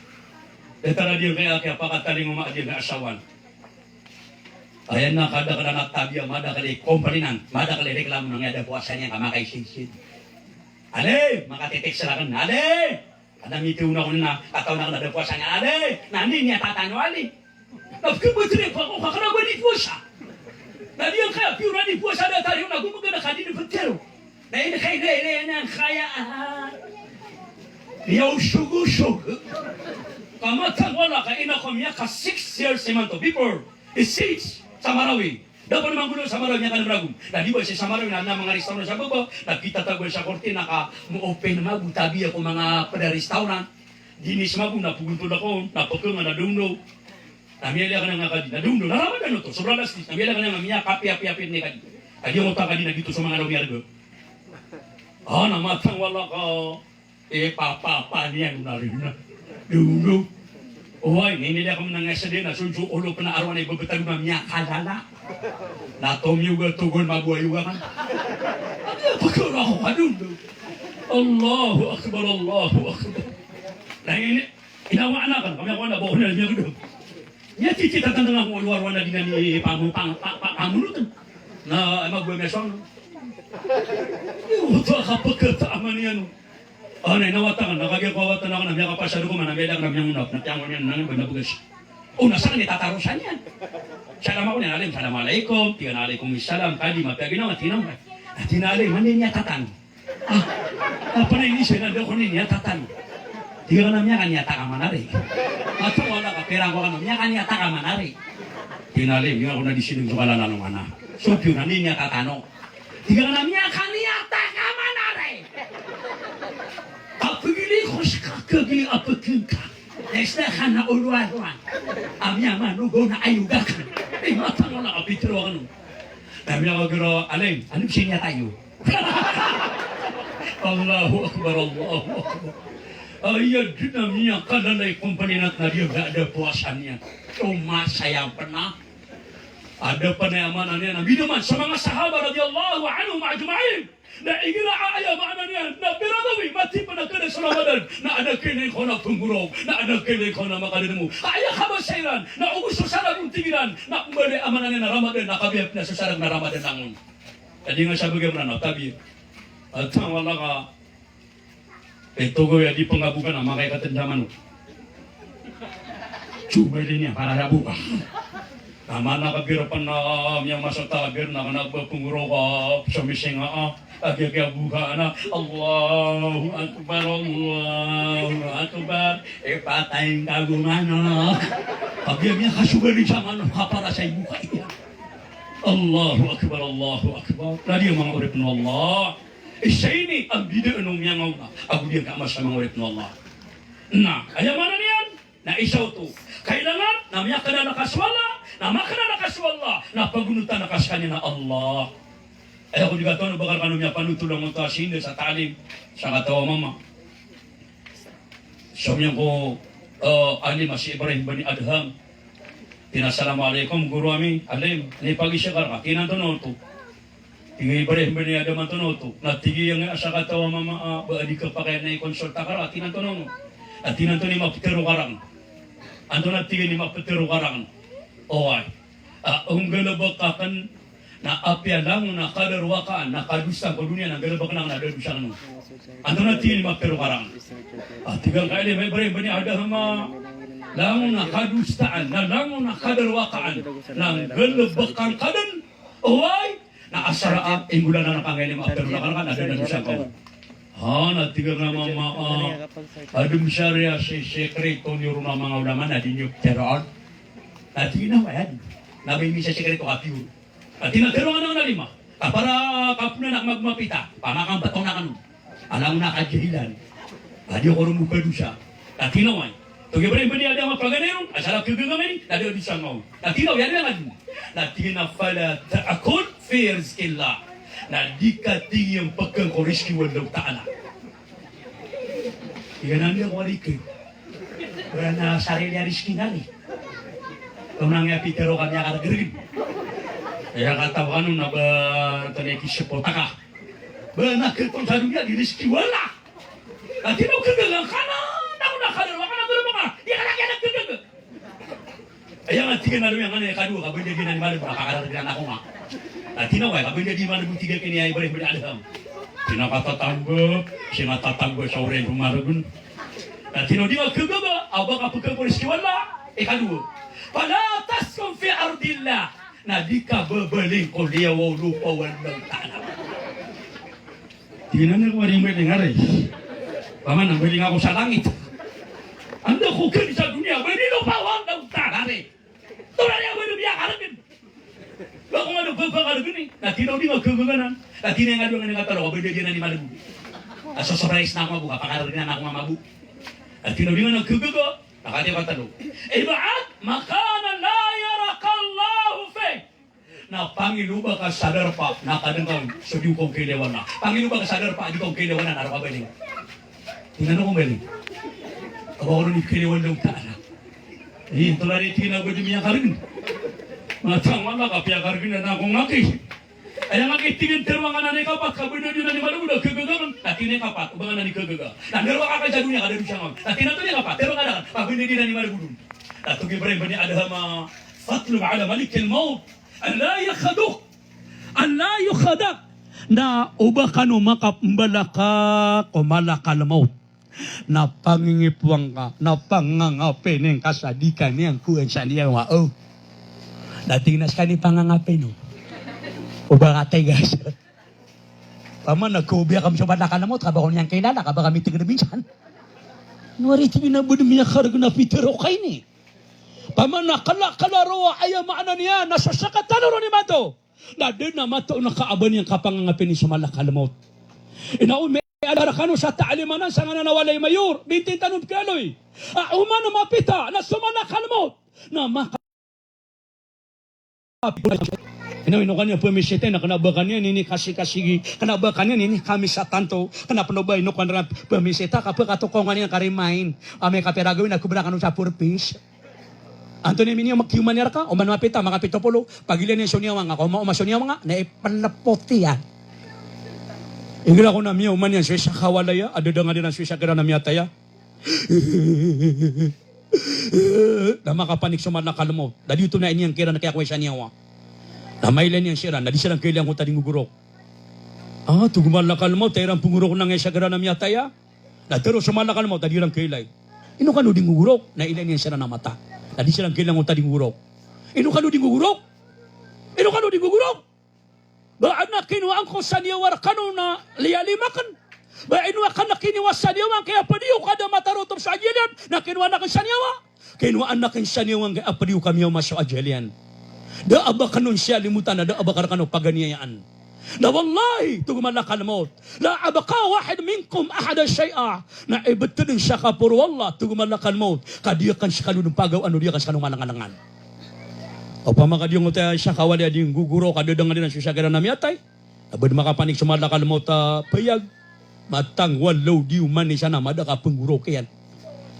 Etara dia kaya pakataling umak dia na asawan. Ayan na kada naktabiya, mada kali kompaninan, mada kali reklamo nang ada puasanya kamakay sinsin. Ale, makatitik silakan. Ale, ada mitiw na ko na kataw na ada puasanya. Ale, nandi niya tatanwali. Nagkabutri pa ko kakarawa ni puasa. Nadi ang kaya piura ni puasa na tayo na gumaga na kadin ng pagkero. Na ini kaya na kaya yaw sugu-sugu. Kamatang wala ka ina ko miya ka 6 years semanto before is 6 sa Marawi. Dapat naman gulo sa Marawi niya ka nabragum. Na di ba siya sa Marawi na mga restaurant sa baba, nakita tago sa korte naka-open na magutabi ako mga pada-restaurant. Dinis mabu na puguntod ako, napakong na nadungno. Namiyali ka na nga kadi, nadungno. Naraman na to, sobrang lastis. Namiyali ka na nga miya kapi-api-api ni kadi. Kadi mo ta kadi na dito sa mga lawiyargo. Namatang wala ka. Papa niyan na rin na. Dungno. Uway, ninili ako ng SD na sunso ulo pa na araw na ibabitag na miya kalala. Natomyuga tugon mabuayuga ka. Pagkara ako ka dungno. Allahu Akbar, Allahu Akbar. Dahil inawa na ka, kami ako na buo na niya ko. Niya titita tanda nga kung ulwarwa na din ni pamunutan. Na magbuemesyon. Ito kapagkataaman niya no. Anay nawatan nakagawatan ako na miya kapasado ko manamela na miyang unap natyangon niya nang banabugas. Saan ni tatarusan yan? Salam ako niya alim, salam alaikum, tiyan alaikum salam, kadi mapagin naman tinang. Tinalay man niya tatan. Panay ni siya na ko niya tatan. Tiyan na miya kanya taka manari. Ato wala ka perang ko kanya kanya taka manari. Tinalay miya ako na disinong sa kalala ng anak. So tiyan na niya tatano. Tiyan na miya kanya taka manari. Apagili ko sa kakagili apagkingka. Nesta na uluan-uluan. Amya manugo na ayugakan. Matang wala kapitro ka nun. Dami na kagiro, alim, anong sinya tayo? Allahu Akbar, Allahu Akbar. Ayad na niya kalalay kumpani na diya ada puasan niya. Masayang pernah. Ada penayamanan niya na minuman sa mga sahaba radiyallahu anhum ajma'in. Na iginaaya ba niya na piradawi mati pa na kada sa Ramadan na ada kini ko na tunggurog na ada kini ko na makalimu kaya ka ba sayran na ubus sa sarang tingiran na umali amanan na Ramadan na kabiyap na sa sarang na Ramadan nangon kadi nga sabi ka na tabi at ang wala ka ito ko ya di pengabukan ang makay katendaman cumali niya para rabuka tama na kagirapan na miyang masatagir na kanagpapunguro ka sa mising agya buka na Allahu Akbar, Allahu Akbar. Patayin ka gumana. Agya niya kasugali sa mga para sa buka iya. Allahu Akbar, Allahu Akbar. Lali ang mga urip ng Allah. Isa ini ang bida anong miyang nga. Ako diyan ka mas sa mga urip ng Allah. Na, kaya mana niyan? Na isaw to. Kailangan na miya ka na nakaswala, na maka na nakaswala, na pagunutan na kaskanya na Allah. Ay ako juga tahu bakal kanu miya panutulang mo tasin sa talim sa katawa mama. Sabi ko alim si Ibrahim bani Adham. Tinasalamualaikum guru kami alim ni pagi siya ka kinantono to. Tingi Ibrahim bani Adham antono to. Natigi yang sa katawa mama baadi ka pa kay na ikonsulta ka tinantono. At tinantono ni mapitero karang. Anto natigi ni mapitero karang. Oy. Ang galabakakan na apya lang na kadarwakaan na kadusta ko dunia na galabak lang na dadu siya ano. Ano na tini mapero karang. At tigang kaili may bare bani ada hama lang na kadustaan na lang na kadarwakaan ng galabakang kadan. Oy na asara inggulan na kangaili mapero karang na dadu siya ko. Na tigang na mama adum syariah si sekreto nyuruh na mga ulama na dinyuk teron. At ginawayan. Nabi misa sekreto kapiyo. At tinatero nga na lima. Para kapuna na magmapita. Pamakang batong na kanun. Alam na kajahilan. Adi ko rumupado siya. At tinaway. Tugibre ba niya ada mapaganero? Asarap kagagamay. Nadi o di siya ngaw. At tinaw yan lang adun. Na tinafala ta'akon fears killa. Na di ka tingin pagkang koriski walaw taala. Iyan niya ko alikay. Wala na sarili ariski nali. Tunangnya pitero kami akan gerin. Ya kata kanu na ba taneki sepotaka. Bana ketong sa dunia di rezeki wala. Nanti no kegelang kana, na kana kana berapa? Dia kana kana kegeg. Aya nga tiga na yang ane kadu ka bende dinan malu ka kada dinan ako nga. Nanti no ka bende di malu tiga kini ay bare ada. Tina kata tambo, sina tatambo sa oren rumarugun. Nanti no di ka kegeg, aba ka pagka rezeki wala. Kadu. Fala taskum fi ardillah. Na di ka bebeling ko dia wa lupa walang tanah. Tingnan niyo kung ano yung ngaray. Paman, ang beling ako sa langit. Anda ko kini sa dunia, beling lupa walang tanah rin. Tulad niya beling biya karagin. Bako nga nagpagpa karagin eh. Natinaw di magkagaganan. Natinaw nga doon nga nagkatalo, kabili din na ni Malabu. Aso surprise na ako mabu, kapakaragin na ako mamabu. Natinaw di nga nagkagaga. Nakati ba talo? Ibaat, makana la yarakallahu fe. Na Pangiluba ka sadar pa, nakadengkang sudiw kong kilewan na. Pangiluba ka sadar pa, di kong kilewan na, naro ka baling. Tingnan kong baling. Kabaw rin kilewan daw taana. Ito na rin tinag ko di miya karin. Matang wala ka, piya karin na akong ngaki. Ay ang tingin terwangan na ni kapat, kabina din na ni Malabu na kagagaman. Natin ni kapat, ubangan na ni kagaga. Nandarwa ka kay sa dunia, kada siya ngam. Natin na to ni kapat, terwangan na, kabina din na ni Malabu dun. Natugi pa rin ba ni Adhama, fatlub ala malik al-maut, an la yukhadak, na uba ka no makapambalaka o malakal maut. Na pangingipuang ka, na pangangapin ng kasadikan niyang kuwan sa niyang wao. Natingnas ka ni pangangapin no. Uba katay guys. Paman, nagkubya kami sa balakal maut, kaba ko niyang kilala, kaba kami tingin na minsan. Nuwari tingin na budo niya karag na pitero kay ni. Paman, nakalaro ayaw maana niya, nasasakatan ro ni Mato. Na din na Mato nakaaban niyang kapangangapin ni sa malakal maut. Inaun may alarakano sa taalimanan sa nga nawalay mayor, bintin tanong kaloy. Uman na mapita na sumalakal maut na Ino kanya pumisite na kanabakan niya nini kasi kanabakan niya nini kami sa tanto kanapano ba ino kanra pumisita kapag katukongan niya karimain ame kaperagawin ako bra kanu sa purpose Anthony minyo magkiuman niya ka o manmapita mga pitopolo pagilan niya sonya mga ko maumasyonya mga na ipanapoti yan Ingila ko na miyo man yan sa kawalaya adada nga din ang Swiss agara na miyataya na makapanik suman na kalmo dadi ito na inyang kira na kaya kwesa niya wa Namailan niyang siya, nadi siya lang kailang ko taring gugurok. Tugumalakal mo, tayo pungurok na nga siya gara na miyataya. Natero sumalakal mo, tadi lang kailay. Ino ka no ding gugurok, na ilan niya siya na mata. Nadi siya lang kailang ko taring gugurok. Ino ka no ding gugurok? Ino ka no ding gugurok? Ba anak kinuwaan ko sa niyawar kano na liyalimakan? Ba inuwa ka na kiniwa sa niyawan, kaya padiyo ka na matarotom sa ajilian, na kinuwa na kin sa niyawa. Kinuwaan na kin sa niyawan, kaya padiyo kami yung maso ajilian. Da aba kanon siya limutan na da aba kanon paganiyaan. Na wallahi tugumalakal maut. La abaka wahid minkum ahada syai'a. Na ibetudin siya ka puro wallah tugumalakal maut. Kadiya kan siya kalunong pagaw ano dia kan siya kanungalangalangan. O pamakadiyong mo tayo siya kawali ading guguro kadadang din ang siya gara na miyatay. Abad makapanik sumalakal maut payag. Matang walaw di uman ni siya na madaka pengguro kayan.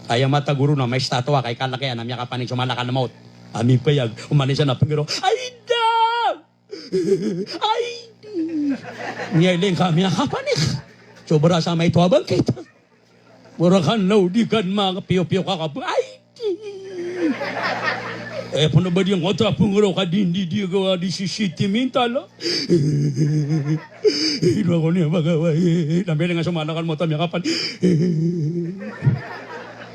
Kaya mata guru na may statwa kay kalakayan na miya kapanik sumalakal maut. Amin payag, umanin siya na pangiro. Aida! Aida! Ngayon kami nakapanik. Sobra sa may tuwabang kita. Murakan law, di kan mga piyo-piyo kakapang. Aida! Paano ba diyang kota pungro ka din di gawa di si City Mintala? Ino ako niya magaway. Nambili nga sumalakan mo tamya kapan.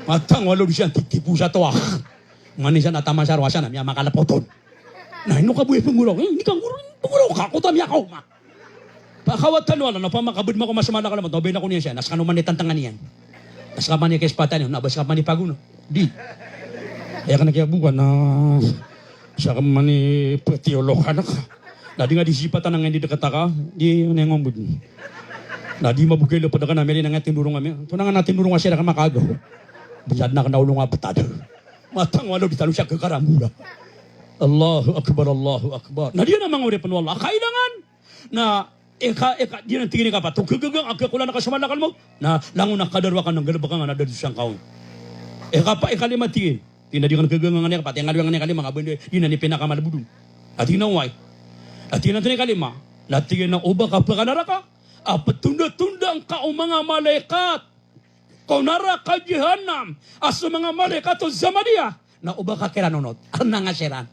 Matang walo di siyang titipu sa tuwa. Manisan at tama sa rawasan na miya makalapoton. Na ino ka buhay pungro. Hindi kang pungro ka. Kuta miya ka uma. Pakawatan wala na pa makabud mo ko masamalakal mo. Tobay na ko niya siya. Nas kanuman ni tantangan niyan. Nas kaman niya kaispatan niya. Nabas kaman ni paguno. Di. Kaya ka nakiyabukan na siya ka man ni petiolog ka na ka. Nadi nga disipatan nga hindi dekat ka, di nangong bud. Nadi mabukay lo pada ka namin nga tinurong kami. Ito na nga natin tinurong siya ka makagaw. Bisad na ka naulong nga patad. Matang walo bitalo siya kakaramula. Allahu Akbar, Allahu Akbar. Nadi na mga uripan wala. Kailangan na eka, di nang tingin ka pa. Tukigagang agkakulan na kasamalakal mo. Na langon na kadarwa ka ng galabaka nga nadado siyang kaon. Eka pa, eka lima tingin. Tinadikan kegengan niya pati ngaluang niya kalima ngabende ina ni pinakamalabudun. At inaway. At tinatuni kalima, latingin ng uba ka pakanaraka. Apat tunda-tunda ang kao mga malaikat. Kau naraka jahannam. Aso mga malaikat o zamaniya. Na uba ka kiranonot. Ang nangaseran.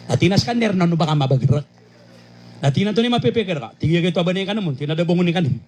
At tinaskan nernan uba ka mabagrak. Na tinatuni mapipikir ka. Tigil ka ito abanay ka naman. Tinadabungun ni ka naman.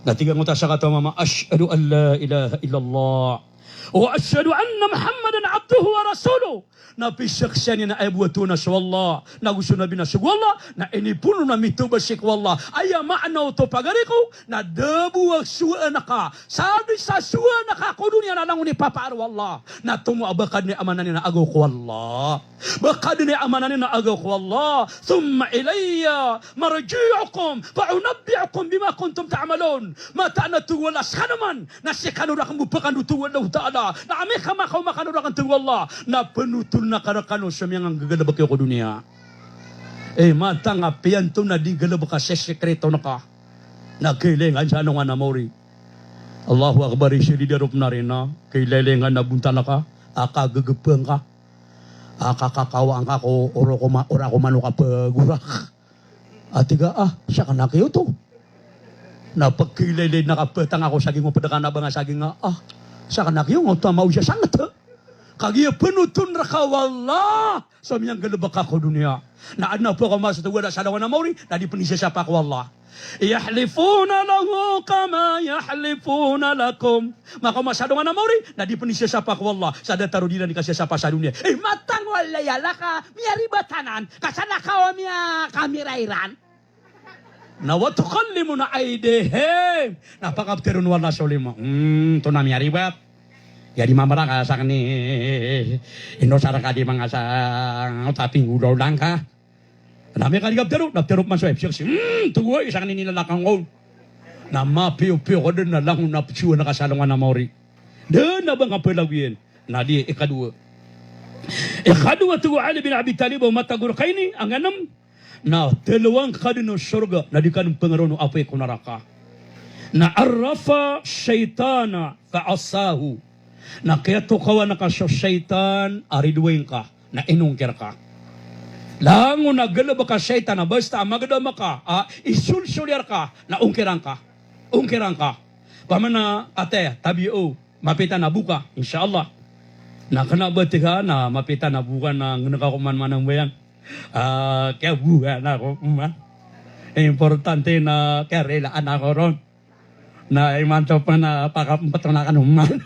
Na tigil mo ta sa kato mama. Ashadu an la ilaha illallah. وأشهد أن محمدا عبده ورسوله نبيشك سنين أبوتنا سوى الله نغسنا بنا سوى الله نا إني بوننا ميتوبا سيك والله أي معنى وتوباغريكو نا دبو سوى نكا سادي سوى نكا قدوني أنا لغني بابا والله نا تومو أبقادني أماناني نا أغوك والله بقادني أماناني نا أغوك والله ثم إلي مرجعكم فأنبئكم بما كنتم تعملون ما تعنى تولى سخنمان نسيكانو رقم بقانو تولى تعالى na ame kama kau makan orang tu Allah na penutul na karakano semyang ang gagalabak ko dunia mata nga pianto na di galabak sa sekreto na ka nagkailangan sa anong anamori Allahu Akbar siya di darup na rin na kailangan na bunta na ka aka gagapang ka aka kakawang ka ko ora ko mano ka pagurak at tiga siya ka na kayo to na pagkailangan na kapatang ako saging mo padaka na ba nga saging nga sa kanak yung tamaw siya sangat kagiya penutun raka wallah sa miyang galabak ako dunia na adna po ka masat wala sa lawan na mauri na di penisya siya pa ako wallah yahlifuna lahu kama yahlifuna lakum maka masadong na mauri na di penisya siya pa ako wallah sa dataro di na di kasya siya pa sa dunia matang wala yala ka miya ribatanan kasana ka wa miya kamirairan na watukallimu na aidehim napakapterun wala solima to na miya ribat ya di mamara ka sa kani inosara ka di mga sa taping ulaw lang ka nami ka di kaptero man so epsyo tuwa isa kani nilalakang on na mapiyo-piyo ko din na lang na psiyo na kasalungan na mauri doon na bang kapalagyan na di ikadua tuwa Ali bin Abi Talib o matagur kaini ang anam na dalawang kadino surga na di kanong pangaroon ng apoy kunaraka. Na arrafa shaitana fa'asahu. Na kaya to kawa na ka sa shaitan, aridweng ka, na inungkir ka. Lango na galaba ka shaitan na basta magadama ka, isulsulyar ka, na ungkiran ka. Ungkiran ka. Pamana ate, tabi mapita na buka, inshallah. Na kanabati ka na mapita na buka na nakakuman-manang bayan. Kaya buwan ako man. Importante na kaya relaan ako ron. Na imanto pa na pakapatunakan man.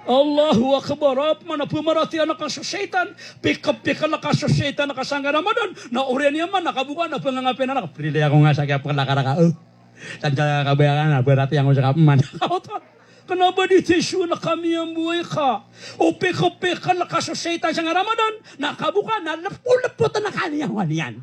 Allahu Akbar. Mana pumarati anak ka sa syaitan. Pika-pika na ka sa syaitan. Nakasangga naman doon. Na uriyan niya man. Nakabuka na pangangapin na. Pili ako nga sa kaya paglakaraka. Saan kabayaran na. Berarti ako sa kapaman. Kenapa ditisu na kami ang buhay ka? O peka-peka na kasosaytan sa Ramadan, nakabuka na, lapul-laputan na kaniyang waniyan.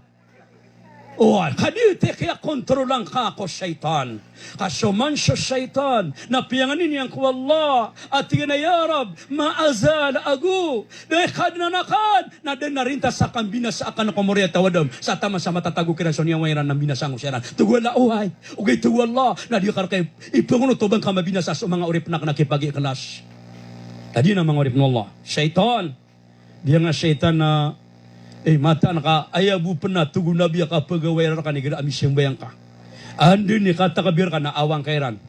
O, kadite kaya kontrolang ka ako syaitan. Kasuman sa syaitan, napiyanganin niyang ko Allah, at ginayarab, maazal agu, dahil kadnanakan, na din narinta sa kambina sa akan ako moriya tawadam, sa tama sa matatago kirason niyang wairan ng binasang usiran. Tuwala uhay, ugay tuwala, na di ka kay ipunguno tubang ka mabinasa sa mga urip na nakipagi kelas. Tadi na mga urip ng Allah. Syaitan, dia nga syaitan na mata naka ayabu pena tugu nabi ka pegawai ka ni gada amisiyang bayang ka. Andi ni kata kabir ka na awang kairan.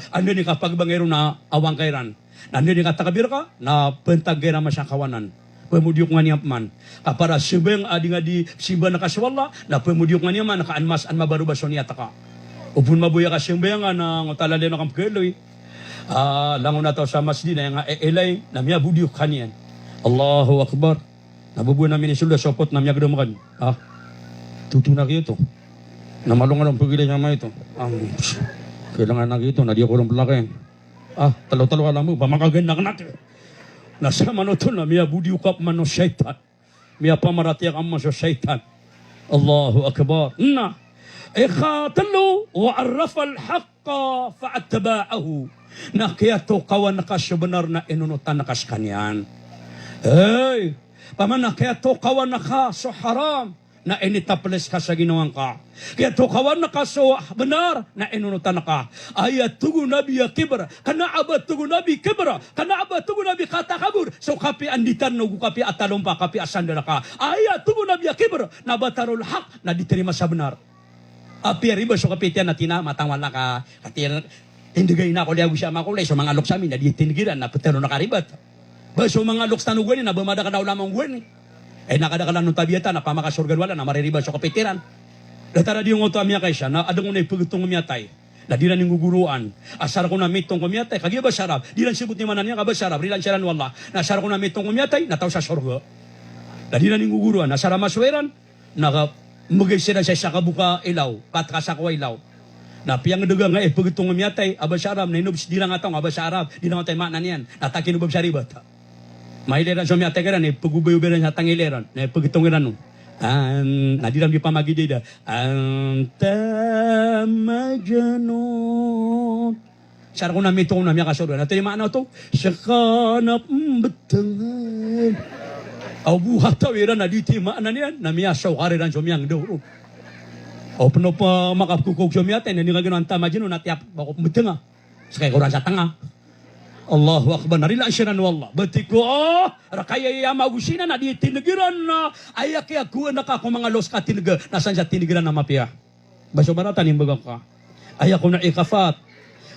Andi ni ka pagbangero na awang kairan. Andi ni kata kabir ka na pentagay na masya kawanan. Pemudiok nga niya man. Kapara subeng adi nga di simba na kaswala, na pemudiok nga niya man, nakaanmas an mabarubason niya taka. Upun mabuya ka siyang nga na ngotala din ang kamkeloy. Langon na tao sa masjid na nga elay, na miya budiok kaniyan. Allahu Akbar. Nabubuhay namin ni Sulda, sopot na miya gadamukan. Tutunak ito. Namalungan ang pagkila niya ito. Kailangan na ito, na di ako lang palakin. Talo-talo alam mo, pamakagan na nasa manotol na miya budiukap man no syaitan. Miya pamaratiyak ang man sa syaitan. Allahu Akbar. Na, ikatalo, wa'arrafa al-haqqa fa'attaba'ahu. Na kaya to kawan nakas benar na inunutan nakas kanyan. Hey, paman na kaya to kawan nakas so haram. Na initaples ka sa ginawan ka. Kaya to kawan na ka so benar na inunutan ka. Ayat tugu nabi ya kibra. Kana abad tugu nabi kibra. Kana abad tugu nabi kata kabur. So kapi anditan no kapi atalompa kapi asandara ka. Ayat tugu nabi ya kibra. Nabatarul hak na diterima sa benar. Api riba so kapi tiyan na tina matangwal na ka. Katiyan indigay na ko liyago siya makulay. So mga lok sa amin na di tinigiran na petero na karibat. So mga lok sa nugwen na bumada ka daw lamang gwen. Nakadakalan ng tabiyata na pamakasurgan wala na maririba sa kapitiran. Datara di yung oto amya kay siya na adong unay pagutong kumiyatay. Na di na ning guguruan. Asar ko na mitong kumiyatay. Kagi ba sarap? Di lang sibut ni manan niya ka ba sarap? Di lang siya wala. Nasar ko na mitong kumiyatay. Nataw sa surga. Na di na ning guguruan. Nasara masweran. Mugay sila sa kabuka ilaw. Katkasakwa ilaw. Na piyang duga nga pagutong kumiyatay. Aba sarap. Na inubs di lang atong. Aba sarap. Di lang atay manan yan. Natakin ubab sa ribat. Mahileran sa mga tegeran, pag-ubay-ubay sa tangileran, pag-itongiran nun. Nadiram di pamagidida. Anta majanun. Sara ko namin itong namin kasurgan. Ito yung maano ito? Sakanap batangan. Aw buhat tawiran na dito yung maanan yan. Namiyasaw kariran sa miyang doon. Aw pano pa makapkukog sa miyate. Naningagano ang tama dyan. Natiap bakop batanga. Sakay ko sa tanga. Allahu Akbar. Narilaan siya na wallah. Batik ko, rakaya magusina na di tinigiran na. Ayak ya kuha na ka kung mga los ka tiniga. Nasaan siya tinigiran na mapia. Baso maratan yung bagang ka. Ayak ko na ikafat.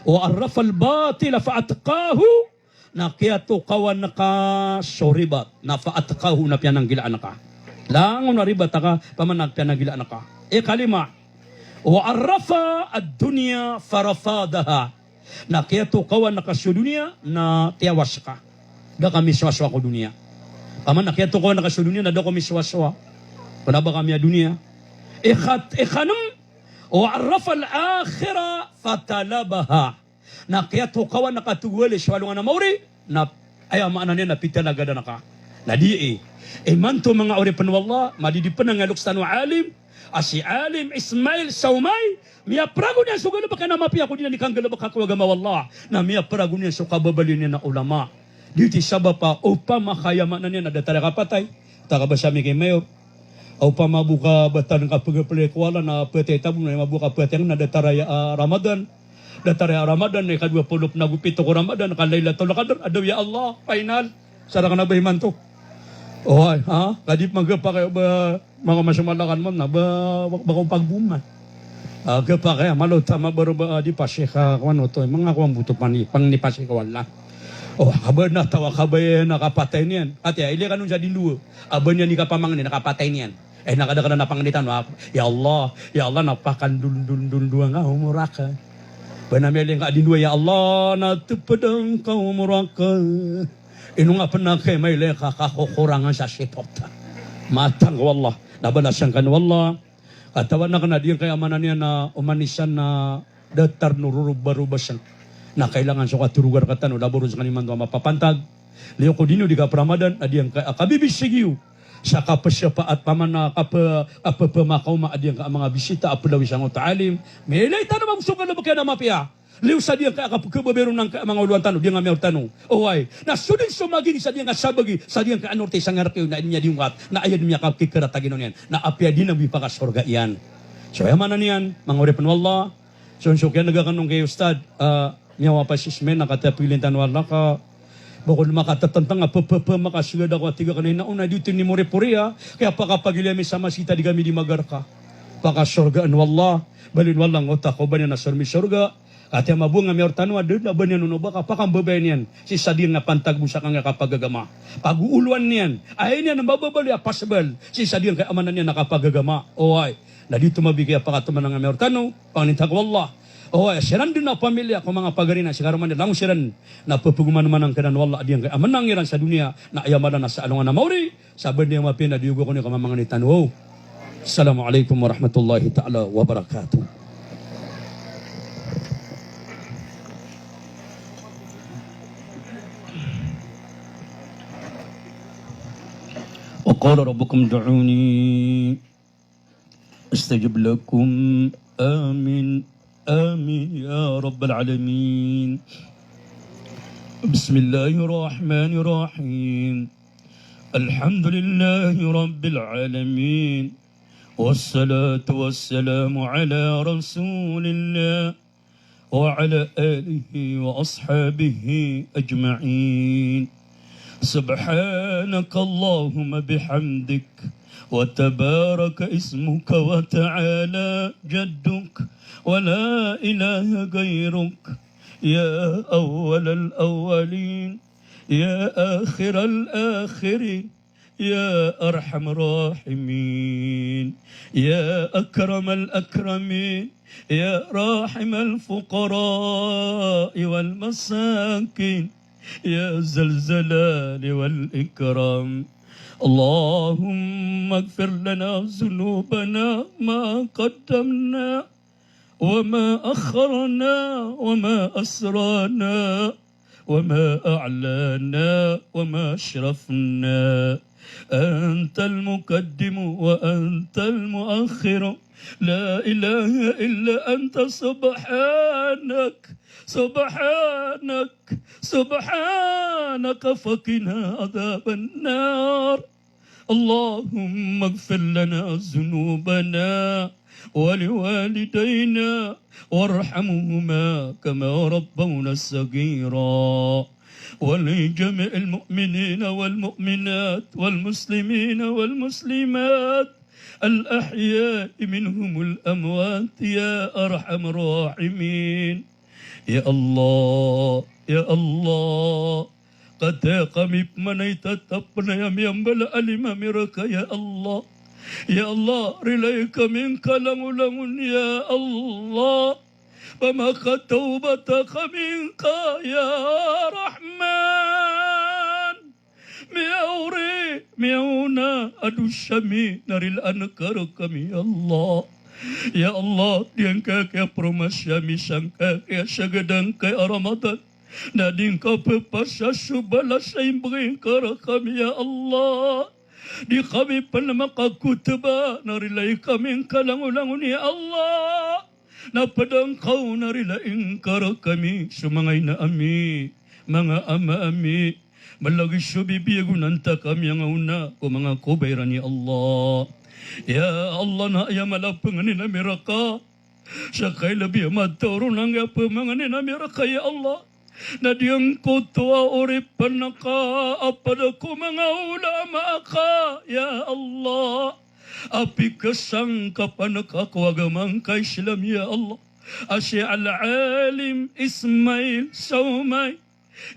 O arrafal batila fa'atqahu. Na kaya to kawan na ka soribat. Na fa'atqahu na piyan ang gilaan na ka. Langon na ribat ka, pamanag piyan ang gilaan na ka. Kalima. O arrafa ad-dunya farafadaha. Na kaya to kawan na kasyo dunia na tiyawas ka. Da kami swaswa ko dunia. Paman na kaya to kawan na kasyo dunia na da kami swaswa. Panaba kami dunia. Ikhanam o arrafa al-akhira fatalabaha. Na kaya to kawan na katuwali swalungan na mauri na ayamaan na niya na pita na gada na ka. Na di manto mga ori panwallah madidipan ng alukstano alim. Asi alim Ismail Saumay miya prago niya so gano baka na mapia ko din ni kanggala baka kuwaga mawallah na miya prago niya so kababali niya na ulama diti sabapa upa makayama na niya na datara kapatay taka ba siya kay mayor upa mabuka batan ka pagapalekwala na pwede tabong na mabuka pwede na datara Ramadan datara Ramadan na kadwa pulop na gupito ko Ramadan kalaylatul qadr adaw ya Allah final sarang na bahiman to kadip magpa kayo ba mga masamalakan mo na ba bakong pagbuman. Gapa kaya malota mabaro ba di pasika kuno to mga kuang buto pang ni pasika wala. Kabar na tawa kabay nakapatay niyan. Ate ili kanun sa dinduo. Aban niya ni kapamang ni nakapatay niyan. Nakada ka na napanganitan ya Allah napakandundundundua nga umuraka. Banameli nga dinduo ya Allah natupadang ka umuraka. Inu nga panakay may leka kakukurangan sa sipota. Matang wallah. Nabalasan kan wallah. Katawan na kanadiyan kay amanan niya na umanisan na datar nururubarubasan. Na kailangan sa katurugar katano. Laboron sa kaniman doon mapapantag. Liyo ko dino di ka pramadan. Adiyan kay akabibisigiyo. Sa kapasya pa at paman na kapapamakaw maadiyan ka ang mga bisita. Apulawis ang utaalim. May ilay tanong magsukan na ba kaya na mapia? Liw sa diyan ka kapabero ng mga uluan tanong, diyan nga may tanong. Nasudin sumagin sa diyan nga sabagi, sa diyan ka anorte sa ngarkiw na inya diungat, na ayan niya kakikiratagin yan, na apya din ang bipakasorga iyan. So, yaman na niyan, mga orepan wallah, so kaya nagakanong kay Ustad, niyawa pa sismen, nakatapilin tanwala ka, bakul makatatantang makasugad ako at tiga kanina, una dito ni Morepuriya, kaya pakapagilami sa masita di kami di magarka. Pakasorgaan wallah, balin wallang otak ko ba niya na surga, Ati mabunga mi ortano ada na banyan no baka pakam babay niyan. Si sadir nga pantag busa nga kapagagama. Paguuluan niyan. Ay niyan mababali apasbal. Si sadir kay amanan niya nakapagagama. Oy. Na dito mabigay pakatuman nga mi ortano. Panginintag wallah. Oy, siran din na pamilya ko mga pagarina si karuman lang siran na pupuguman man ang kanan wallah diyan kay amanang iran sa dunia na ayamadan na sa alungan na mauri. Saben niya mapina diugo ko ni kamamang ni tanwo. Assalamualaikum warahmatullahi taala wabarakatuh. وقال ربكم دعوني استجب لكم آمين آمين يا رب العالمين بسم الله الرحمن الرحيم الحمد لله رب العالمين والصلاة والسلام على رسول الله وعلى آله وأصحابه أجمعين سبحانك اللهم بحمدك وتبارك اسمك وتعالى جدك ولا إله غيرك يا أول الأولين يا آخر الآخرين يا أرحم الراحمين يا أكرم الأكرمين يا راحم الفقراء والمساكين يا ذا الجلال والإكرام اللهم اغفر لنا ذنوبنا ما قدمنا وما أخرنا وما أسررنا وما أعلانا وما أشرفنا أنت المقدم وأنت المؤخر لا إله إلا أنت سبحانك سبحانك سبحانك فقنا عذاب النار اللهم اغفر لنا ذنوبنا ولوالدينا وارحمهما كما ربونا صغيرا ولجميع المؤمنين والمؤمنات والمسلمين والمسلمات الأحياء منهم الأموات يا أرحم الراحمين يا الله يا الله قد قمت منيت تبنى يمبل ألم مرك يا الله يا الله رليك منك لملم يا الله فما توبتك منك يا رحمن ميوري ميونا أدوشمي نريل أنكرك يا الله يا الله diangka ke promasyami sangka ke sagadang ke Ramadan nading ka pepasya subala saimbring kami ya Allah di kami panmakakutba narilay kami kalangulangun ya Allah na padang kau narilaing kami sumangay na ami mga ama ami malagi subibiyagunan ta kami ang una ko mga kubayran ya Allah ya Allah na ya malapangan na miraka sakay labi matoro nang pamangan na miraka ya Allah na diyang kutua uripan naka apada ko mga ulama ka ya Allah api kasang kapanakakuagamang kay Islam ya Allah asya al-alim Ismail Saumay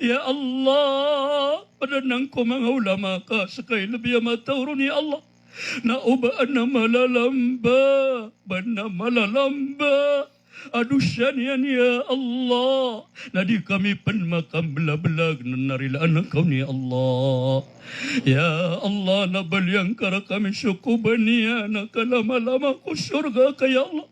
ya Allah pada nang ko mga ulama ka sakay labi matoro ni Allah na ubaan na malalamba aduh syanian ya Allah na di kami penmakam belag-belag narilaan kau ni Allah ya Allah na baliang kara kami syukubaniya na kalama-lama ku surga kaya Allah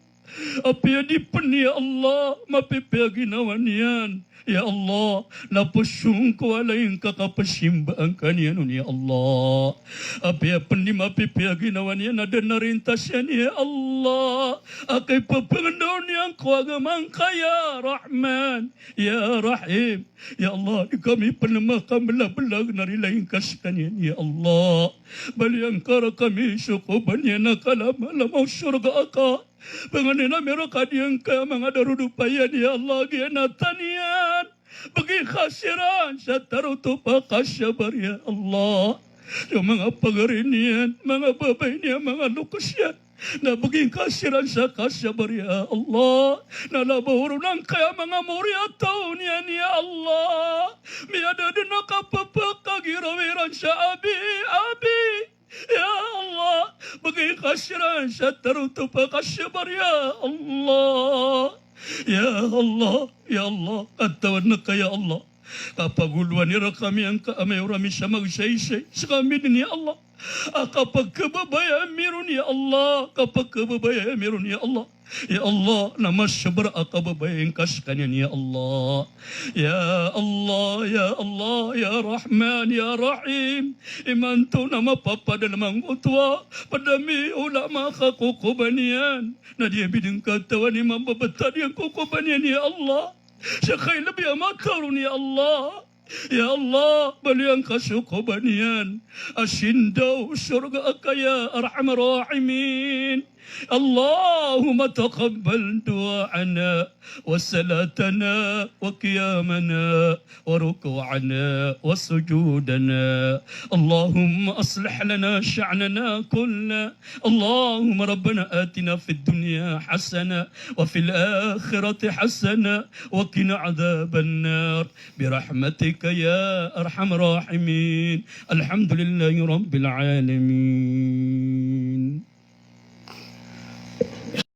apa di pen ya Allah mapipaginawan yan ya Allah napusung ko alaing kakapasimbaan kanian ya Allah apa pendi mapipaginawan yan ada narintas yan ya Allah akay papangandaw niyang kuagamang kaya Rahman ya Rahim ya Allah di kami penemakam belag-belag narilaing kaskanyan ya Allah baliang kara kami syukubannya nakalama-lama surga ka panganina mereka diang ka mga darudupayan ya Allah gianatanian bagi khasiran sa taruto pa kasyabar ya Allah yung mga pagarinian mga babay niya mga lukas yan Nabaging kasiran sa kasabar ya Allah. Nalabahuro ng kaya mga murya taon yan ya Allah. Miyada din nakapapakagirawiran sa abi. Ya Allah. Bagay kasiran sa taruto pa kasabar ya Allah. Ya Allah. Katawan na kaya Allah. Kapaguluan nila kami ang kami sa magsaysay sa kami din ya Allah. Kapag kababayan meron ya Allah. Kapag kababayan meron ya Allah. Ya Allah, nama sabra kababayan kas kanyan ya Allah. Ya Allah, ya Allah, ya Rahman, ya Rahim. Iman to nama papadalmang utwa. Padami ulama kakukubanian. Na dia bidang katawan imam babatad yang kukubanian ya Allah. Sakay labi amakarun ya Allah. Ya Allah, baliang kasukubanian. Asin daw surga akaya arhamar rahimin. اللهم تقبل دعاءنا وصلاتنا وقيامنا وركوعنا وسجودنا اللهم أصلح لنا شأننا كله اللهم ربنا آتنا في الدنيا حسنة وفي الآخرة حسنة وقنا عذاب النار برحمتك يا أرحم الراحمين الحمد لله رب العالمين